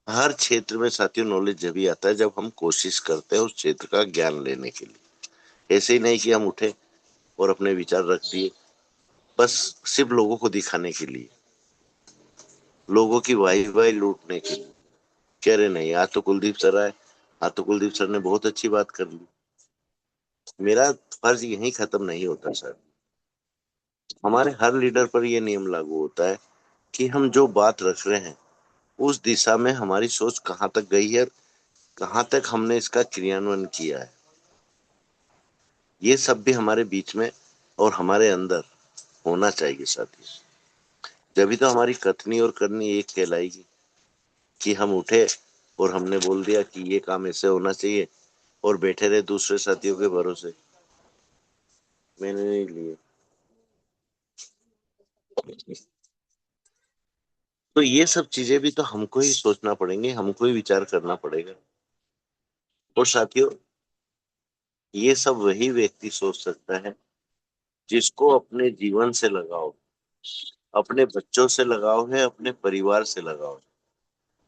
हर क्षेत्र में साथियों नॉलेज जब भी आता है जब हम कोशिश करते हैं उस क्षेत्र का ज्ञान लेने के लिए। ऐसे ही नहीं कि हम उठे और अपने विचार रख दिए बस सिर्फ लोगों को दिखाने के लिए, लोगों की वाही वाही लूटने के लिए। कह रहे नहीं, आज तो कुलदीप सर आए, आज तो कुलदीप सर ने बहुत अच्छी बात कर ली। मेरा फर्ज यही खत्म नहीं होता सर। हमारे हर लीडर पर यह नियम लागू होता है कि हम जो बात रख रहे हैं उस दिशा में हमारी सोच कहाँ तक गई है, कहाँ तक हमने इसका क्रियान्वयन किया है। ये सब भी हमारे बीच में और हमारे अंदर होना चाहिए साथी। जब तो हमारी कथनी और करनी एक कहलाएगी कि हम उठे और हमने बोल दिया कि ये काम ऐसे होना चाहिए और बैठे रहे दूसरे साथियों के भरोसे, मैंने नहीं लिए। तो ये सब चीजें भी तो हमको ही सोचना पड़ेंगे, हमको ही विचार करना पड़ेगा। और साथियों, ये सब वही व्यक्ति सोच सकता है जिसको अपने जीवन से लगाव, अपने बच्चों से लगाव है, अपने परिवार से लगाव है,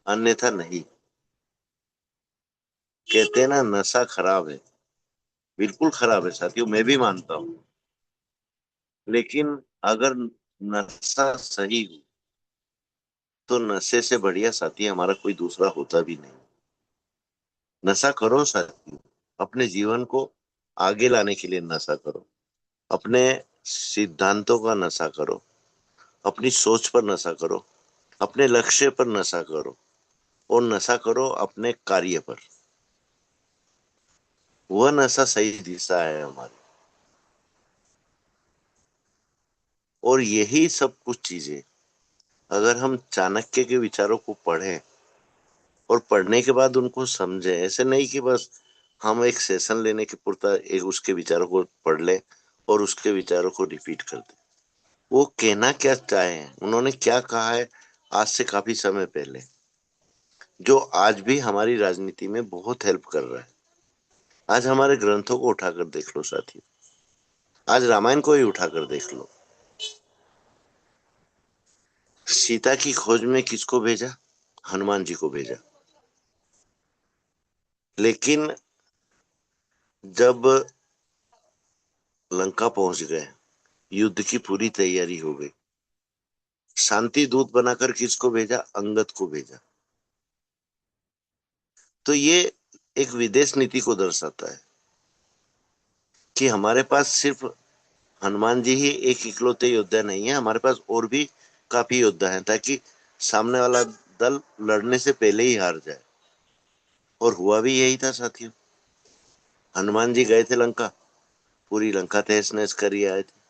अन्यथा नहीं। कहते हैं ना, नशा खराब है, बिल्कुल खराब है साथियों, मैं भी मानता हूँ। लेकिन अगर नशा सही हो तो नशे से बढ़िया साथी हमारा कोई दूसरा होता भी नहीं। नशा करो साथी, अपने जीवन को आगे लाने के लिए नशा करो, अपने सिद्धांतों का नशा करो, अपनी सोच पर नशा करो, अपने लक्ष्य पर नशा करो, और नशा करो अपने कार्य पर। वह नशा सही दिशा है हमारी। और यही सब कुछ चीजें अगर हम चाणक्य के विचारों को पढ़ें और पढ़ने के बाद उनको समझें, ऐसे नहीं कि बस हम एक सेशन लेने के पुरता एक उसके विचारों को पढ़ लें और उसके विचारों को रिपीट कर दें। वो कहना क्या चाहे हैं, उन्होंने क्या कहा है आज से काफी समय पहले, जो आज भी हमारी राजनीति में बहुत हेल्प कर रहा है। आज हमारे ग्रंथों को उठाकर देख लो साथियों, आज रामायण को ही उठाकर देख लो। सीता की खोज में किसको भेजा? हनुमान जी को भेजा। लेकिन जब लंका पहुंच गए, युद्ध की पूरी तैयारी हो गई, शांति दूत बनाकर किसको भेजा? अंगद को भेजा। तो ये एक विदेश नीति को दर्शाता है कि हमारे पास सिर्फ हनुमान जी ही एक इकलौते योद्धा नहीं है, हमारे पास और भी काफी योद्धा हैं, ताकि सामने वाला दल लड़ने से पहले ही हार जाए। और हुआ भी यही था साथियों। हनुमान जी गए थे लंका, पूरी लंका तहस नहस करी आए थे।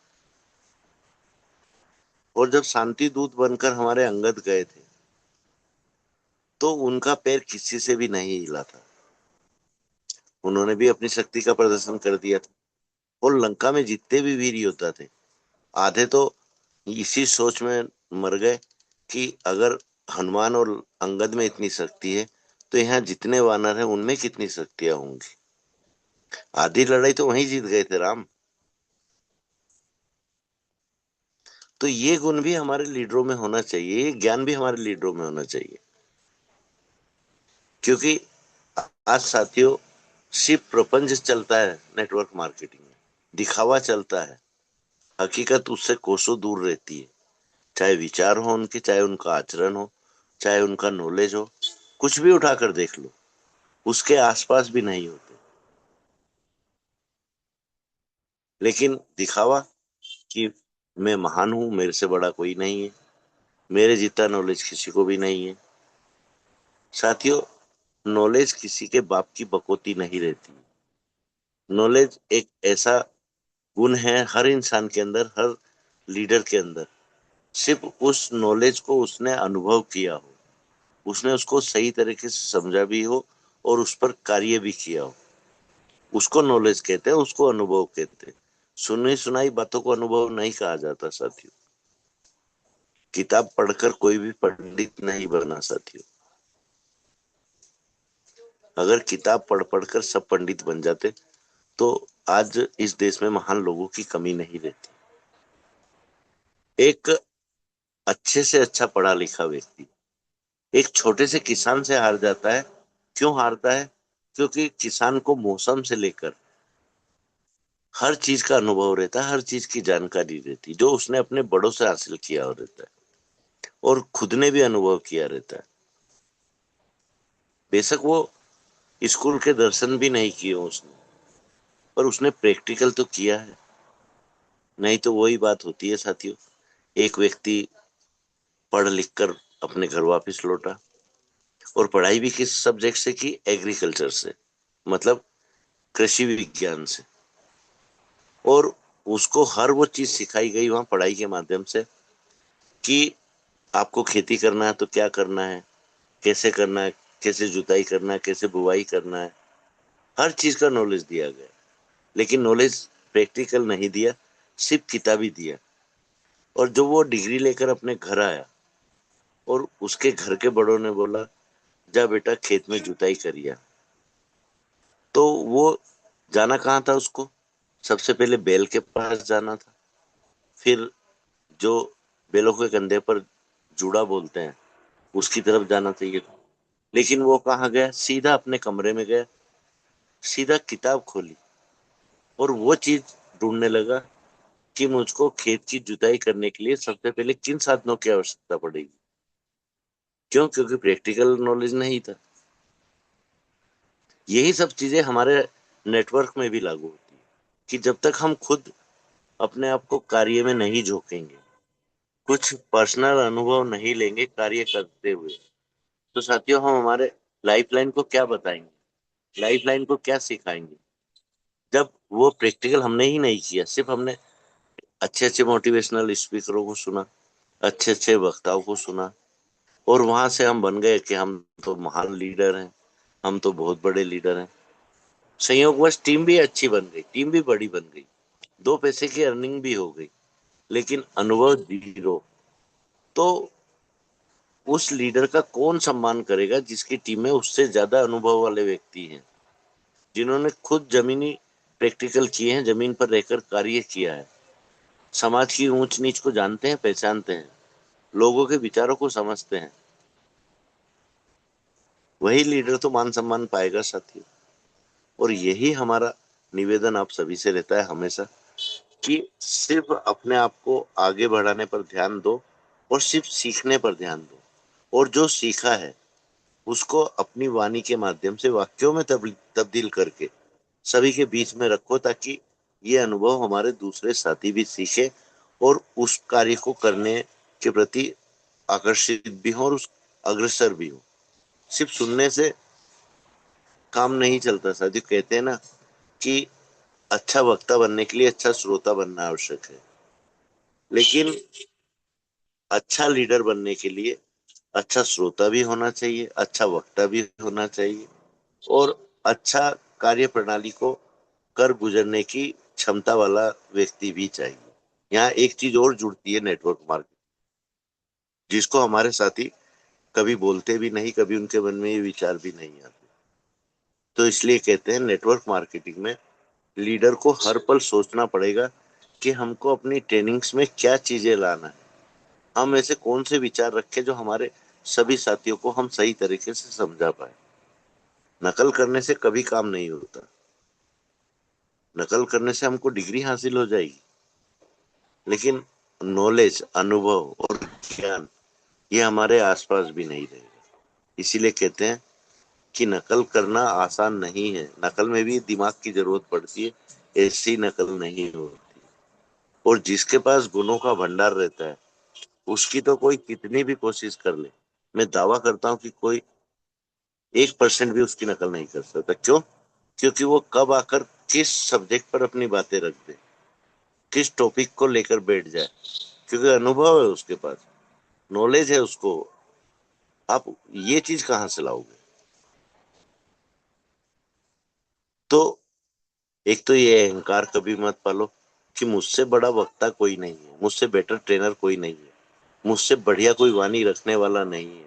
और जब शांति दूत बनकर हमारे अंगद गए थे तो उनका पैर किसी से भी नहीं हिला था। उन्होंने भी अपनी शक्ति का प्रदर्शन कर दिया था। और लंका में जितने भी वीर योद्धा थे आधे तो इसी सोच में मर गए कि अगर हनुमान और अंगद में इतनी शक्ति है तो यहाँ जितने वानर हैं उनमें कितनी शक्तियां होंगी। आधी लड़ाई तो वहीं जीत गए थे राम। तो ये गुण भी हमारे लीडरों में होना चाहिए, ये ज्ञान भी हमारे लीडरों में होना चाहिए। क्योंकि आज साथियों सिर्फ प्रपंच चलता है नेटवर्क मार्केटिंग में, दिखावा चलता है, हकीकत उससे कोसों दूर रहती है। चाहे विचार हो उनके, चाहे उनका आचरण हो, चाहे उनका नॉलेज हो, कुछ भी उठाकर देख लो, उसके आसपास भी नहीं होते। लेकिन दिखावा कि मैं महान हूं, मेरे से बड़ा कोई नहीं है, मेरे जितना नॉलेज किसी को भी नहीं है। साथियों नॉलेज किसी के बाप की बकौती नहीं रहती। नॉलेज एक ऐसा गुण है हर इंसान के अंदर, हर लीडर के अंदर। सिर्फ उस नॉलेज को उसने अनुभव किया हो, उसने उसको सही तरीके से समझा भी हो और उस पर कार्य भी किया हो, उसको नॉलेज कहते हैं, उसको अनुभव कहते हैं। सुनी सुनाई बातों को अनुभव नहीं कहा जाता साथियों। किताब पढ़कर कोई भी पंडित नहीं बना साथियों। अगर किताब पढ़ पढ़कर सब पंडित बन जाते तो आज इस देश में महान लोगों की कमी नहीं रहती। एक अच्छे से अच्छा पढ़ा लिखा व्यक्ति एक छोटे से किसान से हार जाता है। क्यों हारता है? क्योंकि किसान को मौसम से लेकर हर चीज का अनुभव रहता है, हर चीज की जानकारी रहती है, जो उसने अपने बड़ों से हासिल किया हो रहता है और खुद ने भी अनुभव किया रहता है। बेशक वो स्कूल के दर्शन भी नहीं किए उसने, पर उसने प्रैक्टिकल तो किया है। नहीं तो वही बात होती है साथियों, एक व्यक्ति पढ़ लिख कर अपने घर वापस लौटा और पढ़ाई भी किस सब्जेक्ट से की? एग्रीकल्चर से, मतलब कृषि विज्ञान से। और उसको हर वो चीज सिखाई गई वहां पढ़ाई के माध्यम से कि आपको खेती करना है तो क्या करना है, कैसे करना है, कैसे जुताई करना है, कैसे बुवाई करना है, हर चीज का नॉलेज दिया गया। लेकिन नॉलेज प्रैक्टिकल नहीं दिया, सिर्फ किताबी दिया। और जो वो डिग्री लेकर अपने घर आया और उसके घर के बड़ों ने बोला जा बेटा खेत में जुताई करिया, तो वो जाना कहाँ था उसको? सबसे पहले बैल के पास जाना था, फिर जो बैलों के कंधे पर जूड़ा बोलते हैं उसकी तरफ जाना चाहिए था। लेकिन वो कहाँ गया? सीधा अपने कमरे में गया, सीधा किताब खोली और वो चीज ढूंढने लगा कि मुझको खेत की जुताई करने के लिए सबसे पहले किन साधनों की आवश्यकता पड़ेगी। क्यों? क्योंकि प्रैक्टिकल नॉलेज नहीं था। यही सब चीजें हमारे नेटवर्क में भी लागू होती है कि जब तक हम खुद अपने आप को कार्य में नहीं झोंकेंगे, कुछ पर्सनल अनुभव नहीं लेंगे कार्य करते हुए, तो साथियों हम हमारे लाइफलाइन को क्या बताएंगे, लाइफलाइन को क्या सिखाएंगे, जब वो प्रैक्टिकल हमने ही नहीं किया। सिर्फ हमने अच्छे अच्छे मोटिवेशनल स्पीकरों को सुना, अच्छे अच्छे वक्ताओं को सुना और वहां से हम बन गए कि हम तो महान लीडर हैं, हम तो बहुत बड़े लीडर हैं। संयोगवश टीम भी अच्छी बन गई, टीम भी बड़ी बन गई, दो पैसे की अर्निंग भी हो गई, लेकिन अनुभव जीरो। तो उस लीडर का कौन सम्मान करेगा जिसकी टीम में उससे ज्यादा अनुभव वाले व्यक्ति हैं, जिन्होंने खुद जमीनी प्रैक्टिकल किए हैं, जमीन पर रहकर कार्य किया है, समाज की ऊंच नीच को जानते हैं, पहचानते हैं, लोगों के विचारों को समझते हैं। वही लीडर तो मान सम्मान पाएगा साथियों। और यही हमारा निवेदन आप सभी से रहता है हमेशा कि सिर्फ अपने आप को आगे बढ़ाने पर ध्यान दो और सिर्फ सीखने पर ध्यान दो। और जो सीखा है उसको अपनी वाणी के माध्यम से वाक्यों में तब्दील करके सभी के बीच में रखो, ताकि ये अनुभव हमारे दूसरे साथी भी सीखे और उस कार्य को करने के प्रति आकर्षित भी हो और उस अग्रसर भी हो। सिर्फ सुनने से काम नहीं चलता साथी। कहते हैं ना कि अच्छा वक्ता बनने के लिए अच्छा श्रोता बनना आवश्यक है, लेकिन अच्छा लीडर बनने के लिए अच्छा श्रोता भी होना चाहिए, अच्छा वक्ता भी होना चाहिए, और अच्छा कार्य प्रणाली को कर गुजरने की क्षमता वाला व्यक्ति भी चाहिए। यहाँ एक चीज और जुड़ती है, नेटवर्क मार्केटिंग, जिसको हमारे साथी कभी बोलते भी नहीं, कभी उनके मन में ये विचार भी नहीं आते। तो इसलिए कहते हैं नेटवर्क मार्केटिंग में लीडर को हर पल सोचना पड़ेगा कि हमको अपनी ट्रेनिंग्स में क्या चीजें लाना है, हम ऐसे कौन से विचार रखें जो हमारे सभी साथियों को हम सही तरीके से समझा पाए। नकल करने से कभी काम नहीं होता, नकल करने से हमको डिग्री हासिल हो जाएगी, लेकिन नॉलेज, अनुभव और ज्ञान ये हमारे आसपास भी नहीं रहेगा। इसीलिए कहते हैं कि नकल करना आसान नहीं है, नकल में भी दिमाग की जरूरत पड़ती है, ऐसी नकल नहीं होती। और जिसके पास गुणों का भंडार रहता है उसकी तो कोई कितनी भी कोशिश कर ले, मैं दावा करता हूं कि कोई 1% भी उसकी नकल नहीं कर सकता। क्यों? क्योंकि वो कब आकर किस सब्जेक्ट पर अपनी बातें रख दे, किस टॉपिक को लेकर बैठ जाए, क्योंकि अनुभव है उसके पास, नॉलेज है उसको। आप ये चीज कहाँ से लाओगे? तो एक तो ये अहंकार कभी मत पालो कि मुझसे बड़ा वक्ता कोई नहीं है, मुझसे बेटर ट्रेनर कोई नहीं है, मुझसे बढ़िया कोई वाणी रखने वाला नहीं है।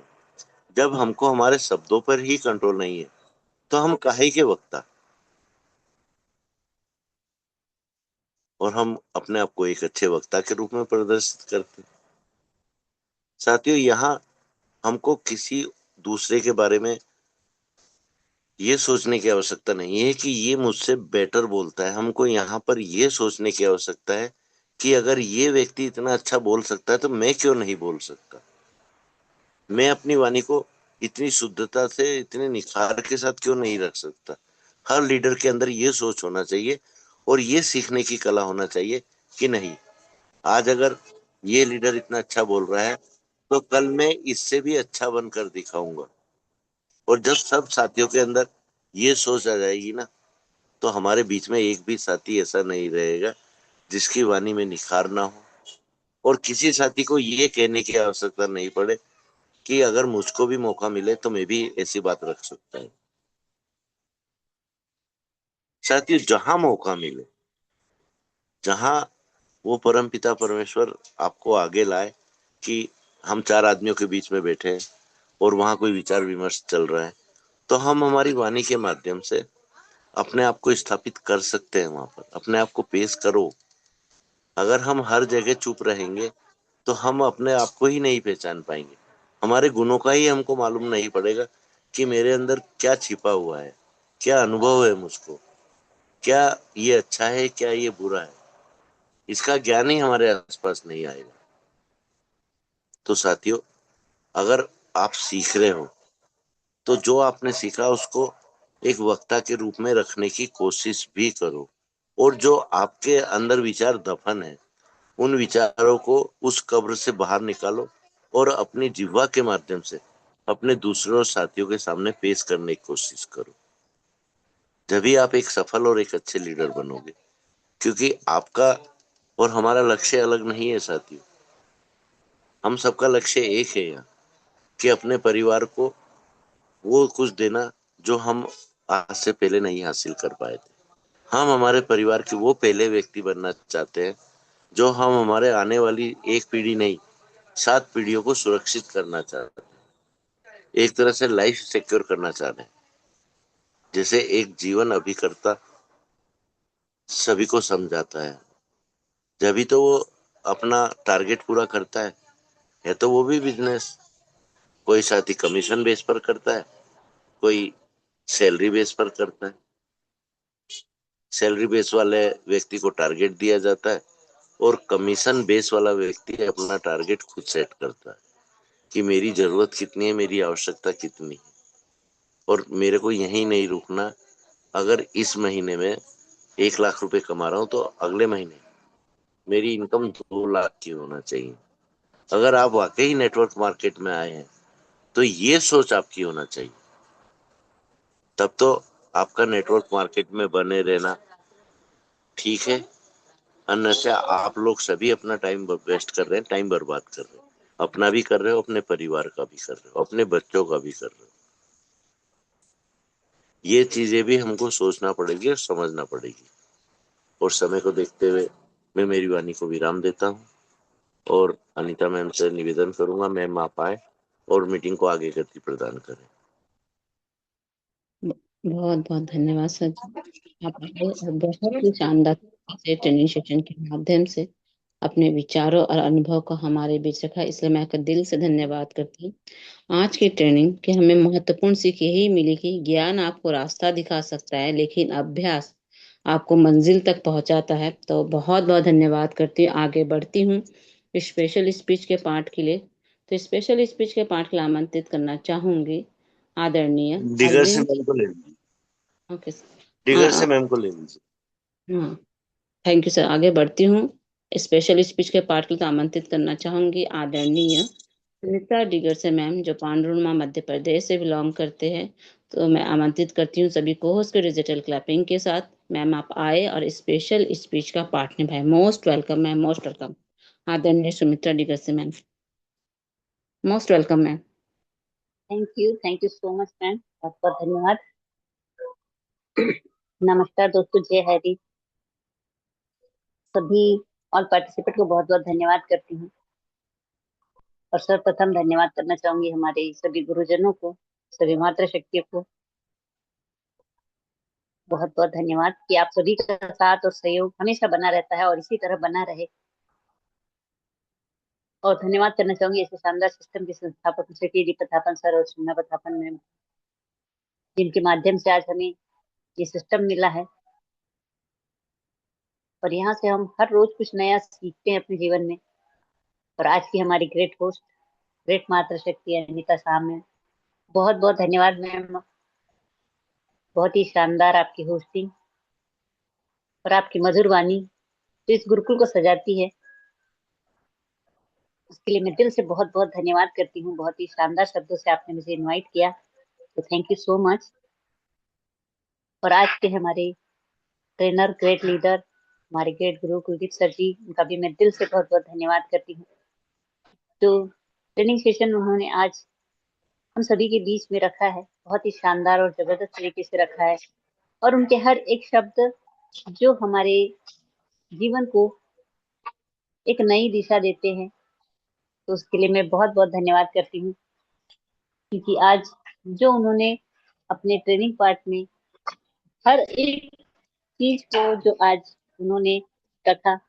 जब हमको हमारे शब्दों पर ही कंट्रोल नहीं है तो हम काहे के वक्ता। और हम अपने आप को एक अच्छे वक्ता के रूप में प्रदर्शित करते हैं। साथियों, यहाँ हमको किसी दूसरे के बारे में ये सोचने की आवश्यकता नहीं है कि ये मुझसे बेटर बोलता है। हमको यहाँ पर ये सोचने की आवश्यकता है कि अगर ये व्यक्ति इतना अच्छा बोल सकता है तो मैं क्यों नहीं बोल सकता। मैं अपनी वाणी को इतनी शुद्धता से, इतने निखार के साथ क्यों नहीं रख सकता। हर लीडर के अंदर ये सोच होना चाहिए और ये सीखने की कला होना चाहिए कि नहीं, आज अगर ये लीडर इतना अच्छा बोल रहा है तो कल मैं इससे भी अच्छा बनकर दिखाऊंगा। और जब सब साथियों के अंदर ये सोच आ जाएगी ना, तो हमारे बीच में एक भी साथी ऐसा नहीं रहेगा जिसकी वाणी में निखार ना हो। और किसी साथी को ये कहने की आवश्यकता नहीं पड़े कि अगर मुझको भी मौका मिले तो मैं भी ऐसी बात रख सकता हूँ। साथियों, जहां मौका मिले, जहां वो परम पिता परमेश्वर आपको आगे लाए कि हम चार आदमियों के बीच में बैठे हैं और वहां कोई विचार विमर्श चल रहा है, तो हम हमारी वाणी के माध्यम से अपने आप को स्थापित कर सकते हैं। वहां पर अपने आप को पेश करो। अगर हम हर जगह चुप रहेंगे तो हम अपने आप को ही नहीं पहचान पाएंगे, हमारे गुणों का ही हमको मालूम नहीं पड़ेगा कि मेरे अंदर क्या छिपा हुआ है, क्या अनुभव है मुझको, क्या ये अच्छा है, क्या ये बुरा है। इसका ज्ञान ही हमारे आसपास नहीं आएगा। तो साथियों, अगर आप सीख रहे हो तो जो आपने सीखा उसको एक वक्ता के रूप में रखने की कोशिश भी करो। और जो आपके अंदर विचार दफन है, उन विचारों को उस कब्र से बाहर निकालो और अपनी जिह्वा के माध्यम से अपने दूसरों साथियों के सामने पेश करने की कोशिश करो। जब आप एक सफल और एक अच्छे लीडर बनोगे। क्योंकि आपका और हमारा लक्ष्य अलग नहीं है साथियों, हम सबका लक्ष्य एक है यहाँ, कि अपने परिवार को वो कुछ देना जो हम आज से पहले नहीं हासिल कर पाए थे। हम हमारे परिवार के वो पहले व्यक्ति बनना चाहते हैं जो हम हमारे आने वाली एक पीढ़ी नहीं, 7 पीढ़ियों को सुरक्षित करना चाहते हैं। एक तरह से लाइफ सिक्योर करना चाह रहे हैं। जैसे एक जीवन अभिकर्ता सभी को समझाता है, जब तो वो अपना टारगेट पूरा करता है तो वो भी बिजनेस। कोई साथी कमीशन बेस पर करता है, कोई सैलरी बेस पर करता है। सैलरी बेस वाले व्यक्ति को टारगेट दिया जाता है और कमीशन बेस वाला व्यक्ति अपना टारगेट खुद सेट करता है कि मेरी जरूरत कितनी है, मेरी आवश्यकता कितनी है, और मेरे को यहीं नहीं रुकना। अगर इस महीने में 1 लाख रुपए कमा रहा हूं तो अगले महीने मेरी इनकम 2 लाख की होना चाहिए। अगर आप वाकई नेटवर्क मार्केट में आए हैं तो ये सोच आपकी होना चाहिए। तब तो आपका नेटवर्क मार्केट में बने रहना ठीक है, अन्यथा आप लोग सभी अपना टाइम वेस्ट कर रहे हैं, टाइम बर्बाद कर रहे हैं। अपना भी कर रहे हो, अपने परिवार का भी कर रहे हो, अपने बच्चों का भी कर रहे हो। ये चीजें भी हमको सोचना पड़ेगी और समझना पड़ेगी। और समय को देखते हुए मैं मेरी वाणी को विराम देता हूँ और अनीता मैम से निवेदन करूंगा, मैम आप आए और मीटिंग को आगे गति प्रदान करें। बहुत बहुत धन्यवाद सर जी। आप आए और बहुत ही शानदार तरीके से ट्रेनिंग सेशन के माध्यम से अपने विचारों और अनुभव को हमारे बीच रखा, इसलिए मैं आपका दिल से धन्यवाद करती हूँ। आज की ट्रेनिंग के हमें महत्वपूर्ण सीख यही मिली कि ज्ञान आपको रास्ता दिखा सकता है, लेकिन अभ्यास आपको मंजिल तक पहुंचाता है। तो बहुत बहुत धन्यवाद करती हूँ। आगे बढ़ती हूँ स्पेशल स्पीच के पार्ट के लिए। तो स्पेशल स्पीच के पार्ट के लिए आमंत्रित करना चाहूंगी आदरणीय डिगर से अरविंद। मैम को ले लीजिए, ओके डिगर से मैम को ले लीजिए। हाँ, थैंक यू सर। आगे बढ़ती हूँ स्पेशल स्पीच के पार्ट के लिए। तो आमंत्रित करना चाहूंगी आदरणीय सुनीता डिगर से मैम, जो पांडुर्मा मध्य प्रदेश से बिलोंग करते हैं। तो मैं आमंत्रित करती हूँ सभी को होस्ट के डिजिटल क्लैपिंग के साथ। मैम आप आए और स्पेशल स्पीच का पार्ट निभाए। Most welcome ma'am, most welcome. आदरणीय सुमित्रा डिगर से ma'am, most welcome ma'am. Thank you so much ma'am, बहुत बहुत धन्यवाद। नमस्कार दोस्तों, जय हरी। सभी ऑल पार्टिसिपेंट को बहुत बहुत धन्यवाद करती हूँ। और सर्वप्रथम धन्यवाद करना चाहूंगी हमारे सभी गुरुजनों को, सभी मातृशक्तियों को। बहुत बहुत धन्यवाद कि आप सभी का साथ और सहयोग हमेशा बना रहता है और इसी तरह बना रहे। और धन्यवाद करना चाहूंगी ऐसे शानदार सिस्टम के संस्थापक Shri T D Prathapan sir और सुमना प्रतापन मैम, जिनके माध्यम से आज हमें ये सिस्टम मिला है। और यहाँ से हम हर रोज कुछ नया सीखते हैं अपने जीवन में। और आज की हमारी ग्रेट होस्ट, ग्रेट मातृशक्ति अनीता शाह मैम, बहुत बहुत धन्यवाद मैम। बहुत ही शानदार आपकी होस्टिंग और आपकी मधुर वाणी जो इस गुरुकुल को सजाती है, उसके लिए मैं दिल से बहुत बहुत धन्यवाद करती हूँ। बहुत ही शानदार शब्दों से आपने मुझे इनवाइट किया, तो थैंक यू सो मच। और आज के हमारे ट्रेनर, ग्रेट लीडर, हमारे ग्रेट गुरु कुलदीप सर जी, उनका भी मैं दिल से बहुत बहुत धन्यवाद करती हूँ। जो ट्रेनिंग सेशन उन्होंने आज हम सभी के बीच में रखा है, बहुत ही शानदार और जबरदस्त तरीके से रखा है। और उनके हर एक शब्द जो हमारे जीवन को एक नई दिशा देते हैं, तो उसके लिए मैं बहुत बहुत धन्यवाद करती हूँ। क्योंकि आज जो उन्होंने अपने ट्रेनिंग पार्ट में हर एक चीज को जो आज उन्होंने रखा,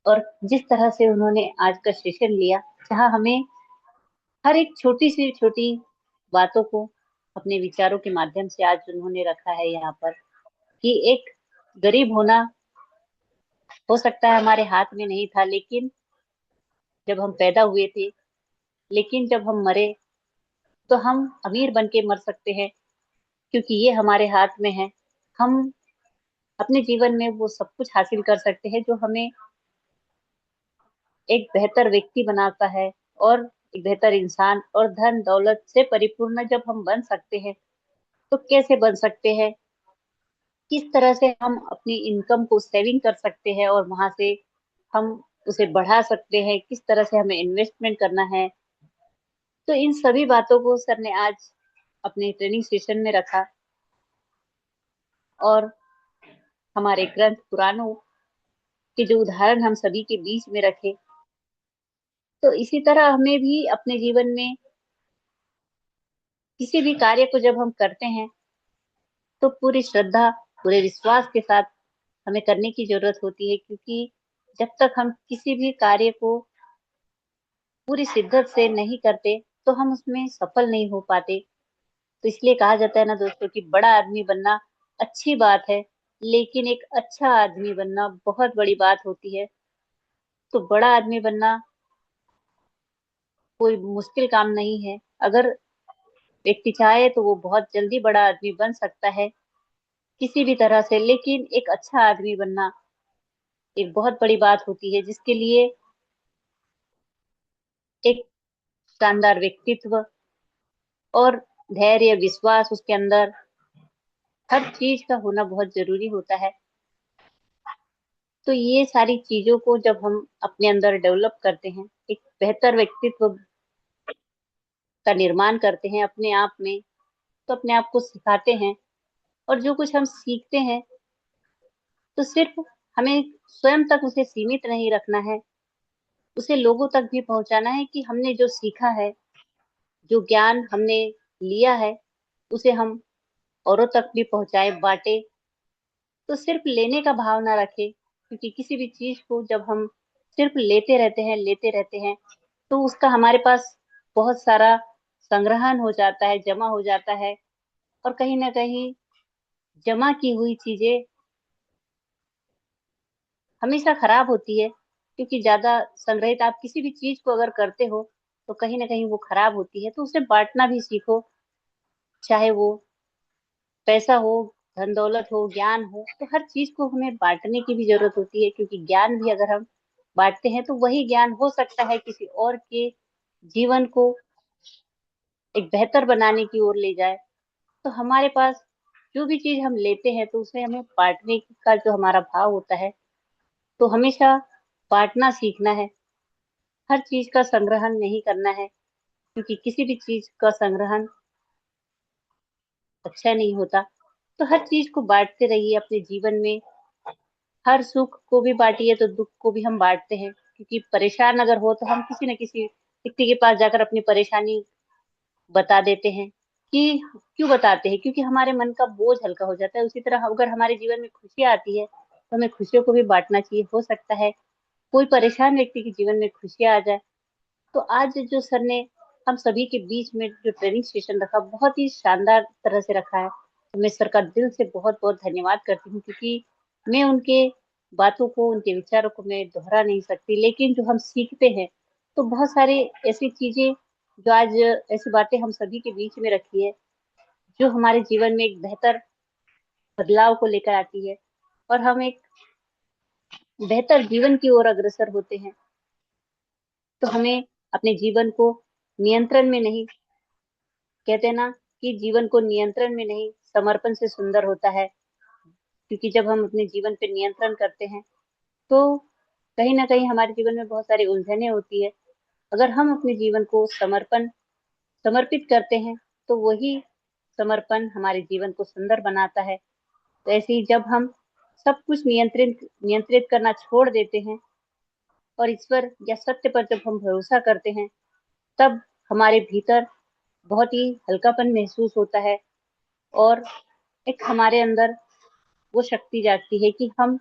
और जिस तरह से उन्होंने आज का सेशन लिया, जहाँ हमें हर एक छोटी सी छोटी बातों को अपने विचारों के माध्यम से आज उन्होंने रखा है यहाँ पर, कि एक गरीब होना हो सकता है हमारे हाथ में नहीं था, लेकिन जब हम पैदा हुए थे, लेकिन जब हम मरे तो हम अमीर बन के मर सकते हैं, क्योंकि ये हमारे हाथ में है। हम अपने जीवन में वो सब कुछ हासिल कर सकते हैं जो हमें एक बेहतर व्यक्ति बनाता है, और एक बेहतर इंसान और धन दौलत से परिपूर्ण जब हम बन सकते हैं, तो कैसे बन सकते हैं, किस तरह से हम अपनी इनकम को सेविंग कर सकते हैं और वहां से हम उसे बढ़ा सकते हैं, किस तरह से हमें इन्वेस्टमेंट करना है। तो इन सभी बातों को सर ने आज अपने ट्रेनिंग सेशन में रखा। और हमारे ग्रंथ पुराणों के जो उदाहरण हम सभी के बीच में रखे, तो इसी तरह हमें भी अपने जीवन में किसी भी कार्य को जब हम करते हैं, तो पूरी श्रद्धा, पूरे विश्वास के साथ हमें करने की जरूरत होती है। क्योंकि जब तक हम किसी भी कार्य को पूरी शिद्दत से नहीं करते, तो हम उसमें सफल नहीं हो पाते। तो इसलिए कहा जाता है ना दोस्तों, कि बड़ा आदमी बनना अच्छी बात है, लेकिन एक अच्छा आदमी बनना बहुत बड़ी बात होती है। तो बड़ा आदमी बनना कोई मुश्किल काम नहीं है। अगर व्यक्ति चाहे तो वो बहुत जल्दी बड़ा आदमी बन सकता है, किसी भी तरह से। लेकिन एक अच्छा आदमी बनना एक बहुत बड़ी बात होती है, जिसके लिए एक शानदार व्यक्तित्व और धैर्य, विश्वास उसके अंदर हर चीज का होना बहुत जरूरी होता है। तो ये सारी चीजों को जब हम अपने अंदर डेवलप करते हैं, एक बेहतर व्यक्तित्व का निर्माण करते हैं अपने आप में, तो अपने आप को सिखाते हैं। और जो कुछ हम सीखते हैं तो सिर्फ हमें स्वयं तक उसे सीमित नहीं रखना है, उसे लोगों तक भी पहुंचाना है कि हमने जो सीखा है, जो ज्ञान हमने लिया है, उसे हम औरों तक भी पहुंचाए, बांटे। तो सिर्फ लेने का भाव ना रखे, क्योंकि किसी भी चीज को जब हम सिर्फ लेते रहते हैं तो उसका हमारे पास बहुत सारा संग्रहण हो जाता है, जमा हो जाता है। और कहीं ना कहीं जमा की हुई चीजें हमेशा खराब होती है, क्योंकि ज्यादा संग्रहित आप किसी भी चीज को अगर करते हो तो कहीं ना कहीं वो खराब होती है। तो उसे बांटना भी सीखो, चाहे वो पैसा हो, धन दौलत हो, ज्ञान हो। तो हर चीज को हमें बांटने की भी जरूरत होती है, क्योंकि ज्ञान भी अगर हम बांटते हैं तो वही ज्ञान हो सकता है किसी और के जीवन को एक बेहतर बनाने की ओर ले जाए। तो हमारे पास जो भी चीज हम लेते हैं तो उसे हमें बांटने का जो हमारा भाव होता है, तो हमेशा बांटना सीखना है। हर चीज का संग्रहण नहीं करना है, क्योंकि किसी भी चीज का संग्रहण अच्छा नहीं होता। तो हर चीज को बांटते रहिए अपने जीवन में। हर सुख को भी बांटिए तो दुख को भी हम बांटते हैं, क्योंकि परेशान अगर हो तो हम किसी न किसी व्यक्ति के पास जाकर अपनी परेशानी बता देते हैं। कि क्यों बताते हैं? क्योंकि हमारे मन का बोझ हल्का हो जाता है। उसी तरह अगर हमारे जीवन में खुशियां आती है तो हमें खुशियों को भी बांटना चाहिए। हो सकता है कोई परेशान व्यक्ति के जीवन में खुशियां आ जाए। तो आज जो सर ने हम सभी के बीच में जो ट्रेनिंग सेशन रखा, बहुत ही शानदार तरह से रखा है। तो मैं सर का दिल से बहुत बहुत धन्यवाद करती हूँ, क्योंकि मैं उनके बातों को, उनके विचारों को मैं दोहरा नहीं सकती। लेकिन जो हम सीखते हैं तो बहुत सारे ऐसी चीजें, जो आज ऐसी बातें हम सभी के बीच में रखी है, जो हमारे जीवन में एक बेहतर बदलाव को लेकर आती है और हम एक बेहतर जीवन की ओर अग्रसर होते हैं। तो हमें अपने जीवन को नियंत्रण में नहीं, कहते हैं ना कि जीवन को नियंत्रण में नहीं, समर्पण से सुंदर होता है। क्योंकि जब हम अपने जीवन पे नियंत्रण करते हैं तो कहीं ना कहीं हमारे जीवन में बहुत सारी उलझने होती है। अगर हम अपने जीवन को समर्पित करते हैं तो वही समर्पण हमारे जीवन को सुंदर बनाता है। तो ऐसे ही जब हम सब कुछ नियंत्रित करना छोड़ देते हैं और ईश्वर या सत्य पर जब हम भरोसा करते हैं, तब हमारे भीतर बहुत ही हल्कापन महसूस होता है। और एक हमारे अंदर वो शक्ति जागती है कि हम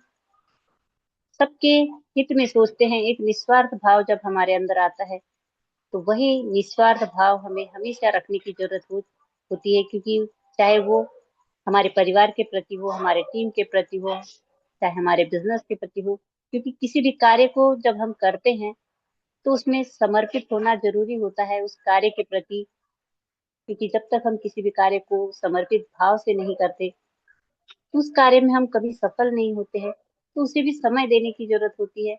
सबके हित में सोचते हैं। एक निस्वार्थ भाव जब हमारे अंदर आता है तो वही निस्वार्थ भाव हमें हमेशा रखने की होती है। क्योंकि चाहे वो हमारे परिवार के प्रति हो, हमारे टीम के प्रति हो, चाहे हमारे बिजनेस के प्रति हो। क्योंकि किसी भी कार्य को जब हम करते हैं तो उसमें समर्पित होना जरूरी होता है उस कार्य के प्रति। क्योंकि जब तक हम किसी भी कार्य को समर्पित भाव से नहीं करते तो उस कार्य में हम कभी सफल नहीं होते हैं। तो उसे भी समय देने की जरूरत होती है,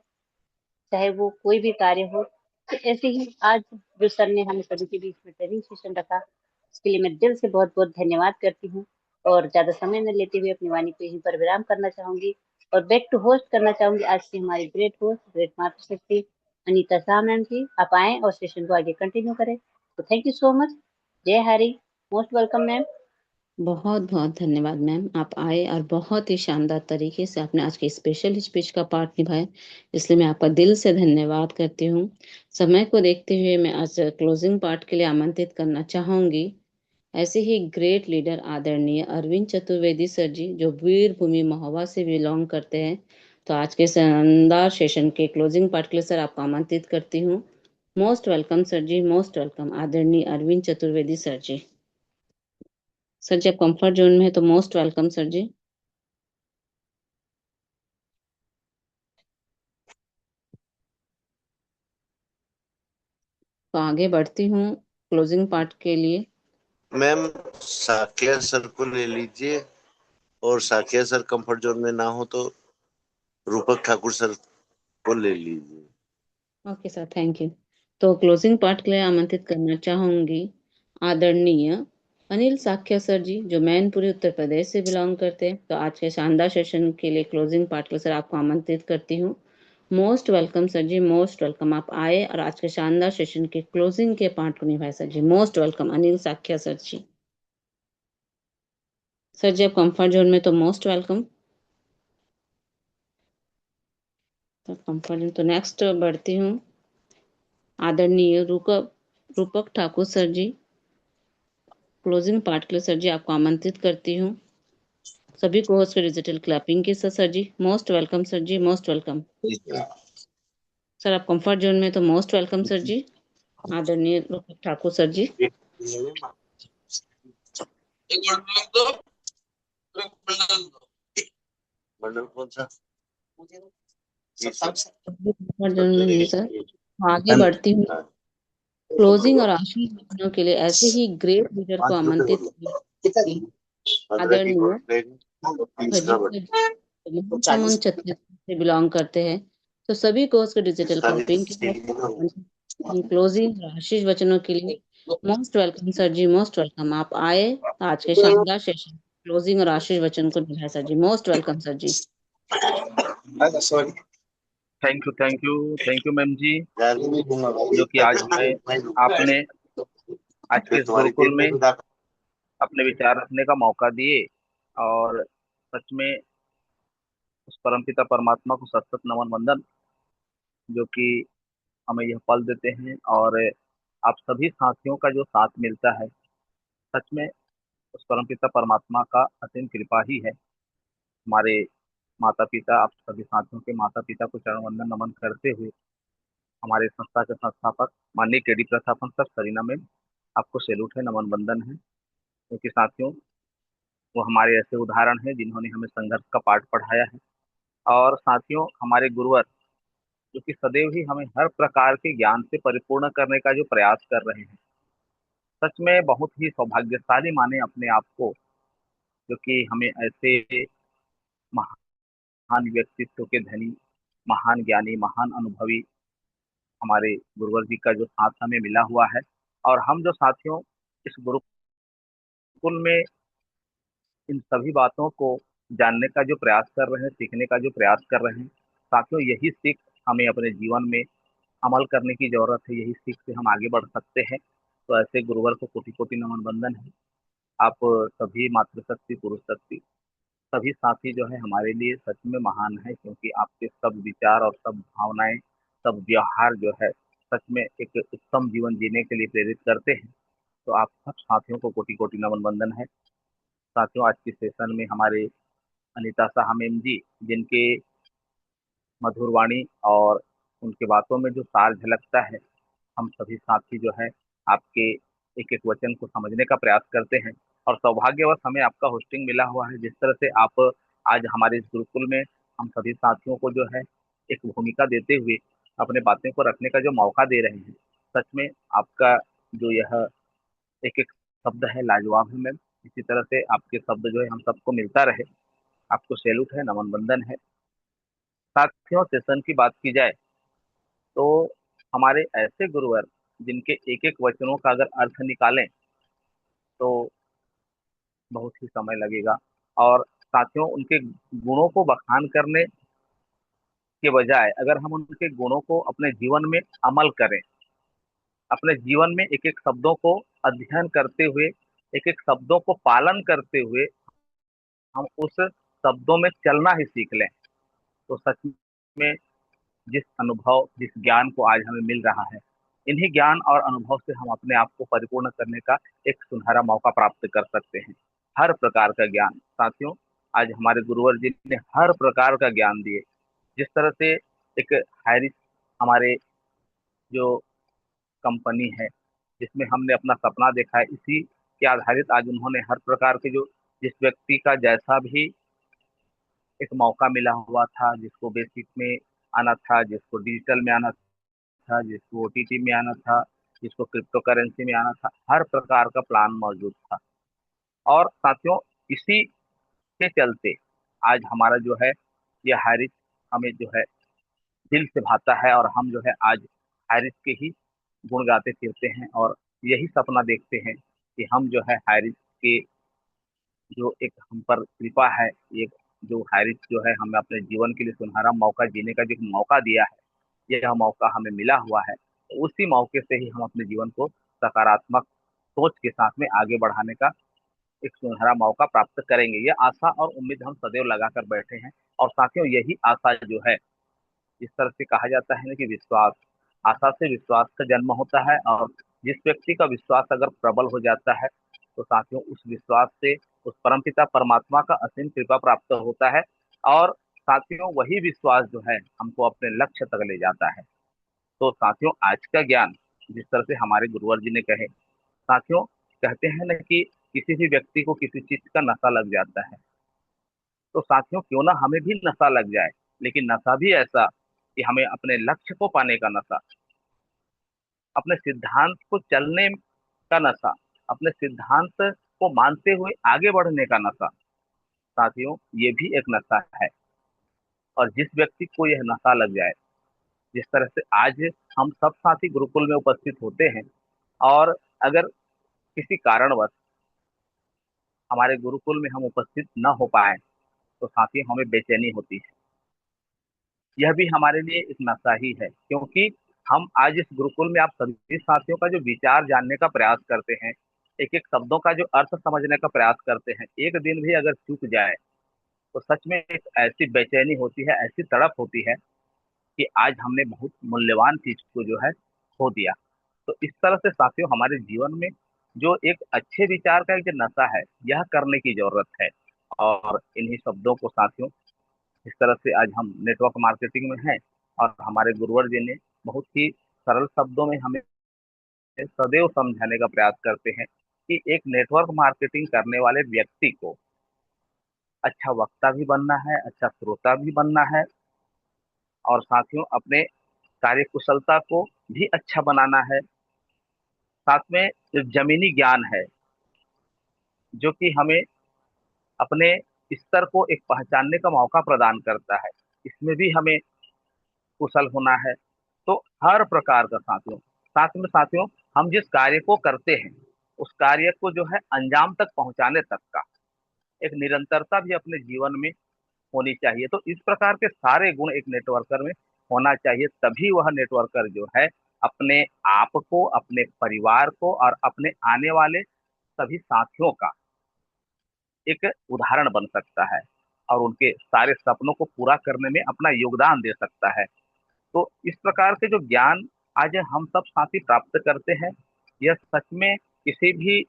चाहे वो कोई भी कार्य हो। तो ऐसे ही आज जो सर ने हमें सभी के बीच में ट्रेनिंग सेशन रखा, उसके लिए मैं दिल से बहुत बहुत धन्यवाद करती हूँ। और ज्यादा समय न लेते हुए अपनी वाणी को यहीं पर विराम करना चाहूंगी और बैक टू होस्ट करना चाहूंगी आज की हमारी ग्रेट होस्ट, ग्रेट मातृशक्ति अनीता शाह मैम जी। आप आए और सेशन को आगे कंटिन्यू करें। तो थैंक यू सो मच। जय हरि। Most welcome ma'am. बहुत बहुत धन्यवाद मैम, आप आए और बहुत ही शानदार तरीके से आपने आज के स्पेशल स्पीच का पार्ट निभाया, इसलिए मैं आपका दिल से धन्यवाद करती हूँ। समय को देखते हुए मैं आज क्लोजिंग पार्ट के लिए आमंत्रित करना चाहूंगी ऐसे ही ग्रेट लीडर आदरणीय अरविंद चतुर्वेदी सर जी, जो वीर भूमि महोबा से बिलोंग करते हैं। तो आज के शानदार सेशन के क्लोजिंग पार्ट के लिए सर आपको आमंत्रित करती हूँ। Most welcome sir ji, most welcome आदरणीय अरविंद चतुर्वेदी सर जी। सर जी आप कंफर्ट जोन में है तो मोस्ट वेलकम सर जी। तो आगे बढ़ती हूँ क्लोजिंग पार्ट के लिए। मैम साकिया सर को ले लीजिए, और साकिया सर कंफर्ट जोन में ना हो तो रूपक ठाकुर सर को ले लीजिए। Okay sir, thank you. तो क्लोजिंग पार्ट के लिए आमंत्रित करना चाहूंगी आदरणीय अनिल साख्या सर जी, जो मैनपुरी उत्तर प्रदेश से बिलोंग करते हैं, तो आज के शानदार सेशन के लिए क्लोजिंग पार्ट के लिए सर आपको आमंत्रित करती हूँ। Most welcome sir ji, most welcome. आप आए और आज के शानदार सेशन के क्लोजिंग के पार्ट को निभाए sir ji. Most welcome Anil साख्या सर जी। सर जी आप कंफर्ट जोन में, तो मोस्ट वेलकम। तो कंफर्ट जोन, तो नेक्स्ट बढ़ती हूँ आदरणीय रूपक ठाकुर सर जी। क्लोजिंग पार्ट के लिए सर जी आपको आमंत्रित करती हूँ। सभी को होस्ट के डिजिटल क्लैपिंग के साथ sir ji. Most welcome sir ji, most welcome. Sir आप कंफर्ट जोन में, तो मोस्ट वेलकम सर जी, आदरणीय रूपक ठाकुर सर जी। मंडल कौन सा? कंफर्ट जोन में नहीं सर। आगे बढ़ती हूँ क्लोजिंग और आशीष वचनों के लिए ऐसे ही ग्रेट लीडर को आमंत्रित करती हूँ। आदरणीय भजीत महामन छत्तीसगढ़ से बिलोंग करते हैं, तो सभी को उसके डिजिटल क्लैपिंग के साथ क्लोजिंग और आशीष वचनों के लिए most welcome sir ji, most welcome. आप आए आज के शानदार सेशन क्लोजिंग और आशीष वचन को निभाए sir ji. Most welcome sir ji. Thank you ma'am ji, जो कि आज हमें आपने आज के इस गुरुकुल में अपने विचार रखने का मौका दिए। और सच में उस परमपिता परमात्मा को सत सत नमन वंदन, जो कि हमें यह पल देते हैं। और आप सभी साथियों का जो साथ मिलता है, सच में उस परमपिता परमात्मा का असीम कृपा ही है। हमारे माता पिता, आप सभी साथियों के माता पिता को चरण वंदन नमन करते हुए, हमारे संस्था के संस्थापक माननीय केडी प्रस्थापन सर सरीना में आपको सैल्यूट है, नमन वंदन है। क्योंकि साथियों, वो हमारे ऐसे उदाहरण हैं जिन्होंने हमें संघर्ष का पाठ पढ़ाया है। और साथियों, हमारे गुरुवर जो कि सदैव ही हमें हर प्रकार के ज्ञान से परिपूर्ण करने का जो प्रयास कर रहे हैं, सच में बहुत ही सौभाग्यशाली माने अपने आप को, जो कि हमें ऐसे महान व्यक्तित्व के धनी, महान ज्ञानी, महान अनुभवी हमारे गुरुवर जी का जो साथ हमें मिला हुआ है। और हम जो साथियों इस गुरुकुल में इन सभी बातों को जानने का जो प्रयास कर रहे हैं, सीखने का जो प्रयास कर रहे हैं, साथियों यही सीख हमें अपने जीवन में अमल करने की जरूरत है। यही सीख से हम आगे बढ़ सकते हैं। तो ऐसे गुरुवर को कोटि कोटि नमन वंदन है। आप सभी मातृशक्ति, पुरुष शक्ति, सभी साथी जो है हमारे लिए सच में महान है, क्योंकि आपके सब विचार और सब भावनाएं, सब व्यवहार जो है सच में एक उत्तम जीवन जीने के लिए प्रेरित करते हैं। तो आप सब साथियों को कोटि कोटि नमन वंदन है। साथियों, आज की सेशन में हमारे अनीता साहा मैम जी, जिनके मधुर वाणी और उनके बातों में जो सार झलकता है, हम सभी साथी जो है आपके एक एक वचन को समझने का प्रयास करते हैं। और सौभाग्यवश हमें आपका होस्टिंग मिला हुआ है। जिस तरह से आप आज हमारे इस गुरुकुल में हम सभी साथियों को जो है एक भूमिका देते हुए अपने बातें को रखने का जो मौका दे रहे हैं, सच में आपका जो यह एक एक शब्द है लाजवाब है मैम। इसी तरह से आपके शब्द जो है हम सबको मिलता रहे। आपको सैल्यूट है, नमन बंदन है। साथियों, सेशन की बात की जाए तो हमारे ऐसे गुरुवर जिनके एक एक वचनों का अगर अर्थ निकालें तो बहुत ही समय लगेगा। और साथियों, उनके गुणों को बखान करने के बजाय अगर हम उनके गुणों को अपने जीवन में अमल करें, अपने जीवन में एक एक शब्दों को अध्ययन करते हुए, एक एक शब्दों को पालन करते हुए हम उस शब्दों में चलना ही सीख लें, तो सच में जिस अनुभव, जिस ज्ञान को आज हमें मिल रहा है, इन्हीं ज्ञान और अनुभव से हम अपने आप को परिपूर्ण करने का एक सुनहरा मौका प्राप्त कर सकते हैं। हर प्रकार का ज्ञान साथियों, आज हमारे गुरुवर जी ने हर प्रकार का ज्ञान दिए। जिस तरह से एक हायरिस हमारे जो कंपनी है जिसमें हमने अपना सपना देखा है, इसी के आधारित आज उन्होंने हर प्रकार के जो जिस व्यक्ति का जैसा भी एक मौका मिला हुआ था, जिसको बेसिक में आना था, जिसको डिजिटल में आना था, जिसको ओटीटी में आना था, जिसको क्रिप्टो करेंसी में आना था, हर प्रकार का प्लान मौजूद था। और साथियों, इसी के चलते आज हमारा जो है ये हारिस हमें जो है दिल से भाता है, और हम जो है आज हारिस के ही गुण गाते फिरते हैं और यही सपना देखते हैं कि हम जो है हाई रिस्क के जो एक हम पर कृपा है, एक जो हाई रिस्क जो है हमें अपने जीवन के लिए सुनहरा मौका जीने का जो मौका दिया है, यह मौका हमें मिला हुआ है, तो उसी मौके से ही हम अपने जीवन को सकारात्मक सोच के साथ में आगे बढ़ाने का एक सुनहरा मौका प्राप्त करेंगे। यह आशा और उम्मीद हम सदैव लगा कर बैठे हैं। और साथियों, यही आशा जो है, इस तरह से कहा जाता है ना कि विश्वास, आशा से विश्वास का जन्म होता है। और जिस व्यक्ति का विश्वास अगर प्रबल हो जाता है, तो साथियों उस विश्वास से उस परमपिता परमात्मा का असीम कृपा प्राप्त होता है। और साथियों वही विश्वास जो है हमको अपने लक्ष्य तक ले जाता है। तो साथियों आज का ज्ञान जिस तरह से हमारे गुरुवर जी ने कहे, साथियों कहते हैं ना कि किसी भी व्यक्ति को किसी चीज का नशा लग जाता है, तो साथियों क्यों ना हमें भी नशा लग जाए, लेकिन नशा भी ऐसा कि हमें अपने लक्ष्य को पाने का नशा, अपने सिद्धांत को चलने का नशा, अपने सिद्धांत को मानते हुए आगे बढ़ने का नशा। साथियों ये भी एक नशा है। और जिस व्यक्ति को यह नशा लग जाए, जिस तरह से आज हम सब साथी गुरुकुल में उपस्थित होते हैं, और अगर किसी कारणवश हमारे गुरुकुल में हम उपस्थित न हो पाए, तो साथियों हमें बेचैनी होती है। यह भी हमारे लिए एक नशा ही है, क्योंकि हम आज इस गुरुकुल में आप सभी साथियों का जो विचार जानने का प्रयास करते हैं, एक एक शब्दों का जो अर्थ समझने का प्रयास करते हैं, एक दिन भी अगर चूक जाए तो सच में एक ऐसी बेचैनी होती है, ऐसी तड़प होती है कि आज हमने बहुत मूल्यवान चीज को जो है खो दिया। तो इस तरह से साथियों हमारे जीवन में जो एक अच्छे विचार का एक जो नशा है, यह करने की जरूरत है। और इन्हीं शब्दों को साथियों, इस तरह से आज हम नेटवर्क मार्केटिंग में हैं, और हमारे गुरुवर जी ने बहुत ही सरल शब्दों में हमें सदैव समझाने का प्रयास करते हैं कि एक नेटवर्क मार्केटिंग करने वाले व्यक्ति को अच्छा वक्ता भी बनना है, अच्छा श्रोता भी बनना है, और साथियों अपने कार्य कुशलता को भी अच्छा बनाना है। साथ में जो जमीनी ज्ञान है, जो कि हमें अपने स्तर को एक पहचानने का मौका प्रदान करता है, इसमें भी हमें कुशल होना है। तो हर प्रकार का साथियों, साथ में साथियों हम जिस कार्य को करते हैं, उस कार्य को जो है अंजाम तक पहुंचाने तक का एक निरंतरता भी अपने जीवन में होनी चाहिए। तो इस प्रकार के सारे गुण एक नेटवर्कर में होना चाहिए, तभी वह नेटवर्कर जो है अपने आप को, अपने परिवार को और अपने आने वाले सभी साथियों का एक उदाहरण बन सकता है, और उनके सारे सपनों को पूरा करने में अपना योगदान दे सकता है। तो इस प्रकार के जो ज्ञान आज हम सब साथी प्राप्त करते हैं, यह सच में किसी भी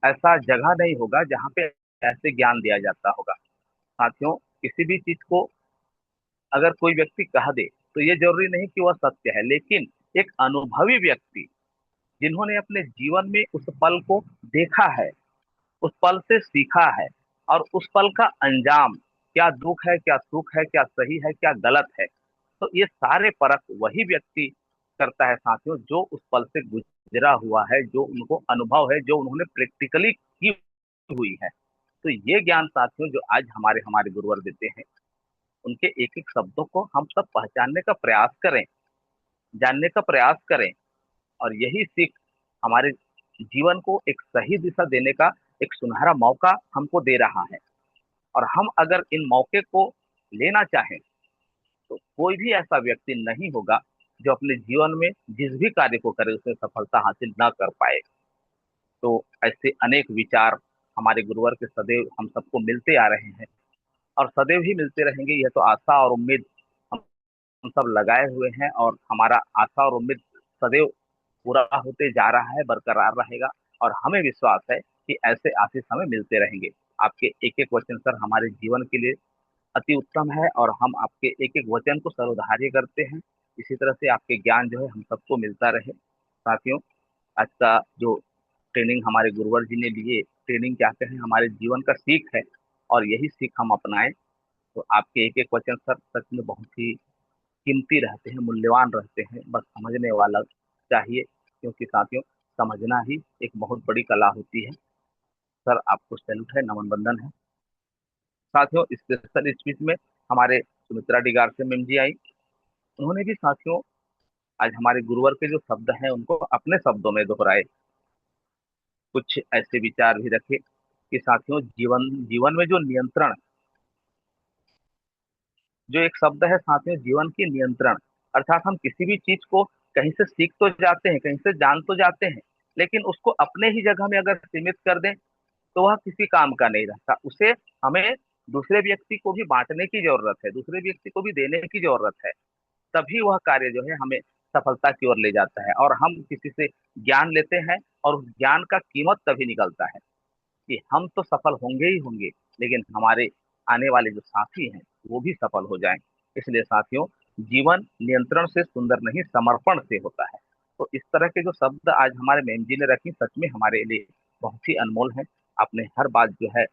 ऐसा जगह नहीं होगा जहाँ पे ऐसे ज्ञान दिया जाता होगा। साथियों किसी भी चीज को अगर कोई व्यक्ति कह दे, तो ये जरूरी नहीं कि वह सत्य है, लेकिन एक अनुभवी व्यक्ति जिन्होंने अपने जीवन में उस पल को देखा है, उस पल से सीखा है, और उस पल का अंजाम क्या दुख है, क्या सुख है, क्या सही है, क्या गलत है, तो ये सारे परख वही व्यक्ति करता है साथियों, जो उस पल से गुजरा हुआ है, जो उनको अनुभव है, जो उन्होंने प्रैक्टिकली की हुई है। तो ये ज्ञान साथियों जो आज हमारे हमारे गुरुवर देते हैं, उनके एक एक शब्दों को हम सब पहचानने का प्रयास करें, जानने का प्रयास करें, और यही सीख हमारे जीवन को एक सही दिशा देने का एक सुनहरा मौका हमको दे रहा है। और हम अगर इन मौके को लेना चाहें, तो कोई भी ऐसा व्यक्ति नहीं होगा जो अपने जीवन में जिस भी कार्य को करे उसमें सफलता हासिल ना कर पाए। तो ऐसे अनेक विचार हमारे गुरुवर के सदैव हम सबको मिलते आ रहे हैं, और सदैव ही मिलते रहेंगे। यह तो आशा और उम्मीद हम सब लगाए हुए हैं, और हमारा आशा और उम्मीद सदैव पूरा होते जा रहा है, बरकरार रहेगा। और हमें विश्वास है कि ऐसे आशीष हमें मिलते रहेंगे। आपके एक एक वचन सर हमारे जीवन के लिए अति उत्तम है, और हम आपके एक एक वचन को सर्वधार्य करते हैं। इसी तरह से आपके ज्ञान जो है हम सबको मिलता रहे। साथियों आज का जो ट्रेनिंग हमारे गुरुवर जी ने लिए, ट्रेनिंग क्या कहें, हमारे जीवन का सीख है, और यही सीख हम अपनाएं। तो आपके एक एक वचन सर सच में बहुत ही कीमती रहते हैं, मूल्यवान रहते हैं, बस समझने वाला चाहिए, क्योंकि साथियों समझना ही एक बहुत बड़ी कला होती है। सर आपको सैल्यूट है, नमन बंदन है। साथियों स्पेशल स्पीच में हमारे सुमित्रा डिगार से मैम जी आई, उन्होंने भी साथियों आज हमारे गुरुवर के जो शब्द हैं उनको अपने शब्दों में दोहराए। कुछ ऐसे विचार भी रखे कि साथियों, जीवन जीवन में जो नियंत्रण, जो एक शब्द है साथियों, जीवन की नियंत्रण, अर्थात हम किसी भी चीज को कहीं से सीख तो जाते हैं, कहीं से जान तो जाते हैं, लेकिन उसको अपने ही जगह में अगर सीमित कर दें तो वह किसी काम का नहीं रहता। उसे हमें दूसरे व्यक्ति को भी बांटने की जरूरत है, दूसरे व्यक्ति को भी देने की जरूरत है, तभी वह कार्य जो है हमें सफलता की ओर ले जाता है। और हम किसी से ज्ञान लेते हैं और उस ज्ञान का कीमत तभी निकलता है कि हम तो सफल होंगे ही होंगे, लेकिन हमारे आने वाले जो साथी हैं वो भी सफल हो जाएं। इसलिए साथियों, जीवन नियंत्रण से सुंदर नहीं, समर्पण से होता है। तो इस तरह के जो शब्द आज हमारे मैम जी ने रखी, सच में हमारे लिए बहुत ही अनमोल है। आपने हर बात जो है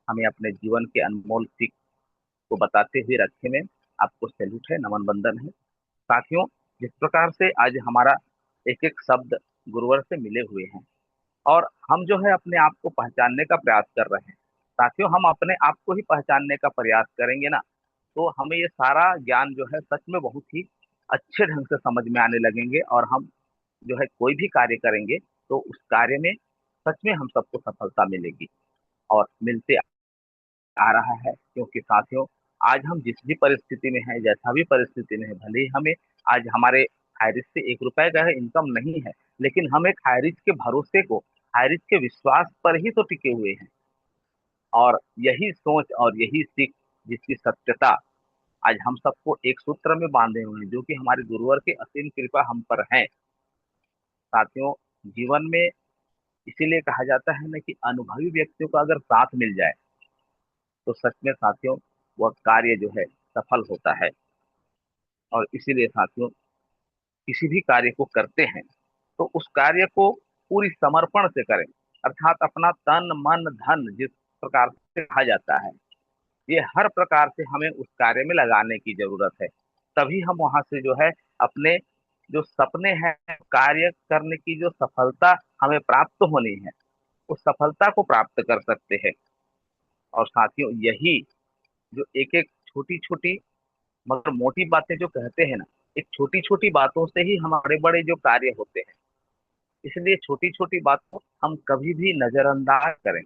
हमें अपने जीवन के अनमोल सीख को बताते हुए रखे में आपको सैल्यूट है, नमन बंदन है। साथियों, जिस प्रकार से आज हमारा एक एक शब्द गुरुवर से मिले हुए हैं और हम जो है अपने आप को पहचानने का प्रयास कर रहे हैं, साथियों हम अपने आप को ही पहचानने का प्रयास करेंगे ना, तो हमें ये सारा ज्ञान जो है सच में बहुत ही अच्छे ढंग से समझ में आने लगेंगे और हम जो है कोई भी कार्य करेंगे तो उस कार्य में सच में हम सबको सफलता मिलेगी और मिलते आ रहा है। क्योंकि साथियों, आज हम जिस भी परिस्थिति में हैं, जैसा भी परिस्थिति में है, भले ही हमें आज हमारे हाईरिस्क से 1 रुपए का है इनकम नहीं है, लेकिन हम एक हाईरिस्क के भरोसे को, हाईरिस्क के विश्वास पर ही तो टिके हुए हैं। और यही सोच और यही सीख, जिसकी सत्यता आज हम सबको एक सूत्र में बांधे हुए हैं, जो कि हमारे गुरुवर की असीम कृपा हम पर है। साथियों, जीवन में इसीलिए कहा जाता है ना कि अनुभवी व्यक्तियों का अगर साथ मिल जाए तो सच में साथियों वह कार्य जो है सफल होता है। और इसीलिए साथियों, किसी भी कार्य को करते हैं तो उस कार्य को पूरी समर्पण से करें, अर्थात अपना तन मन धन जिस प्रकार से कहा जाता है, ये हर प्रकार से हमें उस कार्य में लगाने की जरूरत है। तभी हम वहां से जो है अपने जो सपने हैं, कार्य करने की जो सफलता हमें प्राप्त होनी है, उस सफलता को प्राप्त कर सकते हैं। और साथियों, यही जो एक एक छोटी छोटी मगर मोटी बातें जो कहते हैं ना, एक छोटी छोटी बातों से ही हमारे बड़े जो कार्य होते हैं, इसलिए छोटी छोटी बातों हम कभी भी नजरअंदाज करें,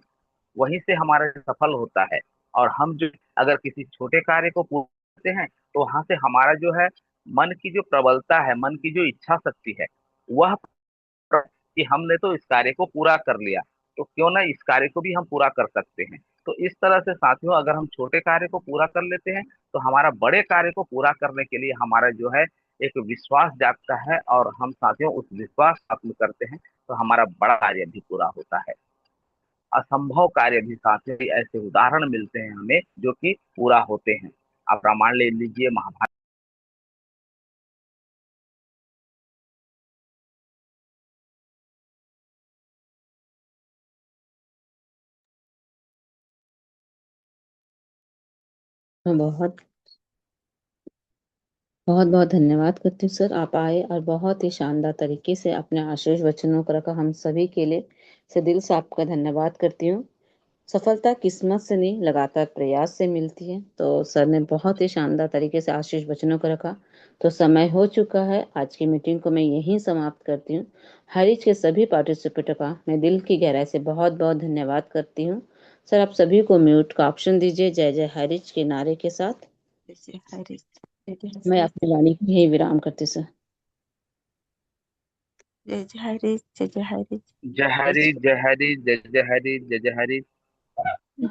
वहीं से हमारा सफल होता है। और हम जो अगर किसी छोटे कार्य को पूरा करते हैं तो वहां से हमारा जो है मन की जो प्रबलता है, मन की जो इच्छा शक्ति है, वह कि हमने तो इस कार्य को पूरा कर लिया, तो क्यों ना इस कार्य को भी हम पूरा कर सकते हैं। तो इस तरह से साथियों, अगर हम छोटे कार्य को पूरा कर लेते हैं तो हमारा बड़े कार्य को पूरा करने के लिए हमारा जो है एक विश्वास जागता है, और हम साथियों उस विश्वास खत्म करते हैं तो हमारा बड़ा कार्य भी पूरा होता है। असंभव कार्य भी साथियों ऐसे उदाहरण मिलते हैं हमें जो कि पूरा होते हैं। आप रामायण ले लीजिए, महाभारत। मैं बहुत बहुत बहुत धन्यवाद करती हूँ सर, आप आए और बहुत ही शानदार तरीके से अपने आशीर्ष वचनों को रखा हम सभी के लिए। से दिल से आपका धन्यवाद करती हूँ। सफलता किस्मत से नहीं, लगातार प्रयास से मिलती है। तो सर ने बहुत ही शानदार तरीके से आशीष वचनों को रखा। तो समय हो चुका है, आज की मीटिंग को मैं यहीं समाप्त करती हूँ। हरीज के सभी पार्टिसिपेंटों का मैं दिल की गहराई से बहुत बहुत धन्यवाद करती हूँ। सर आप सभी को म्यूट का ऑप्शन दीजिए, जय जय हरीज के नारे के साथ। जय हरीश, जय जय मैं हरीश, अपनी वाणी को यही विराम करती हूँ सर। जय जय हरीश, जय जय हरीश। जय हरि, जय हरि, जय जय हरि, जय जय हरि।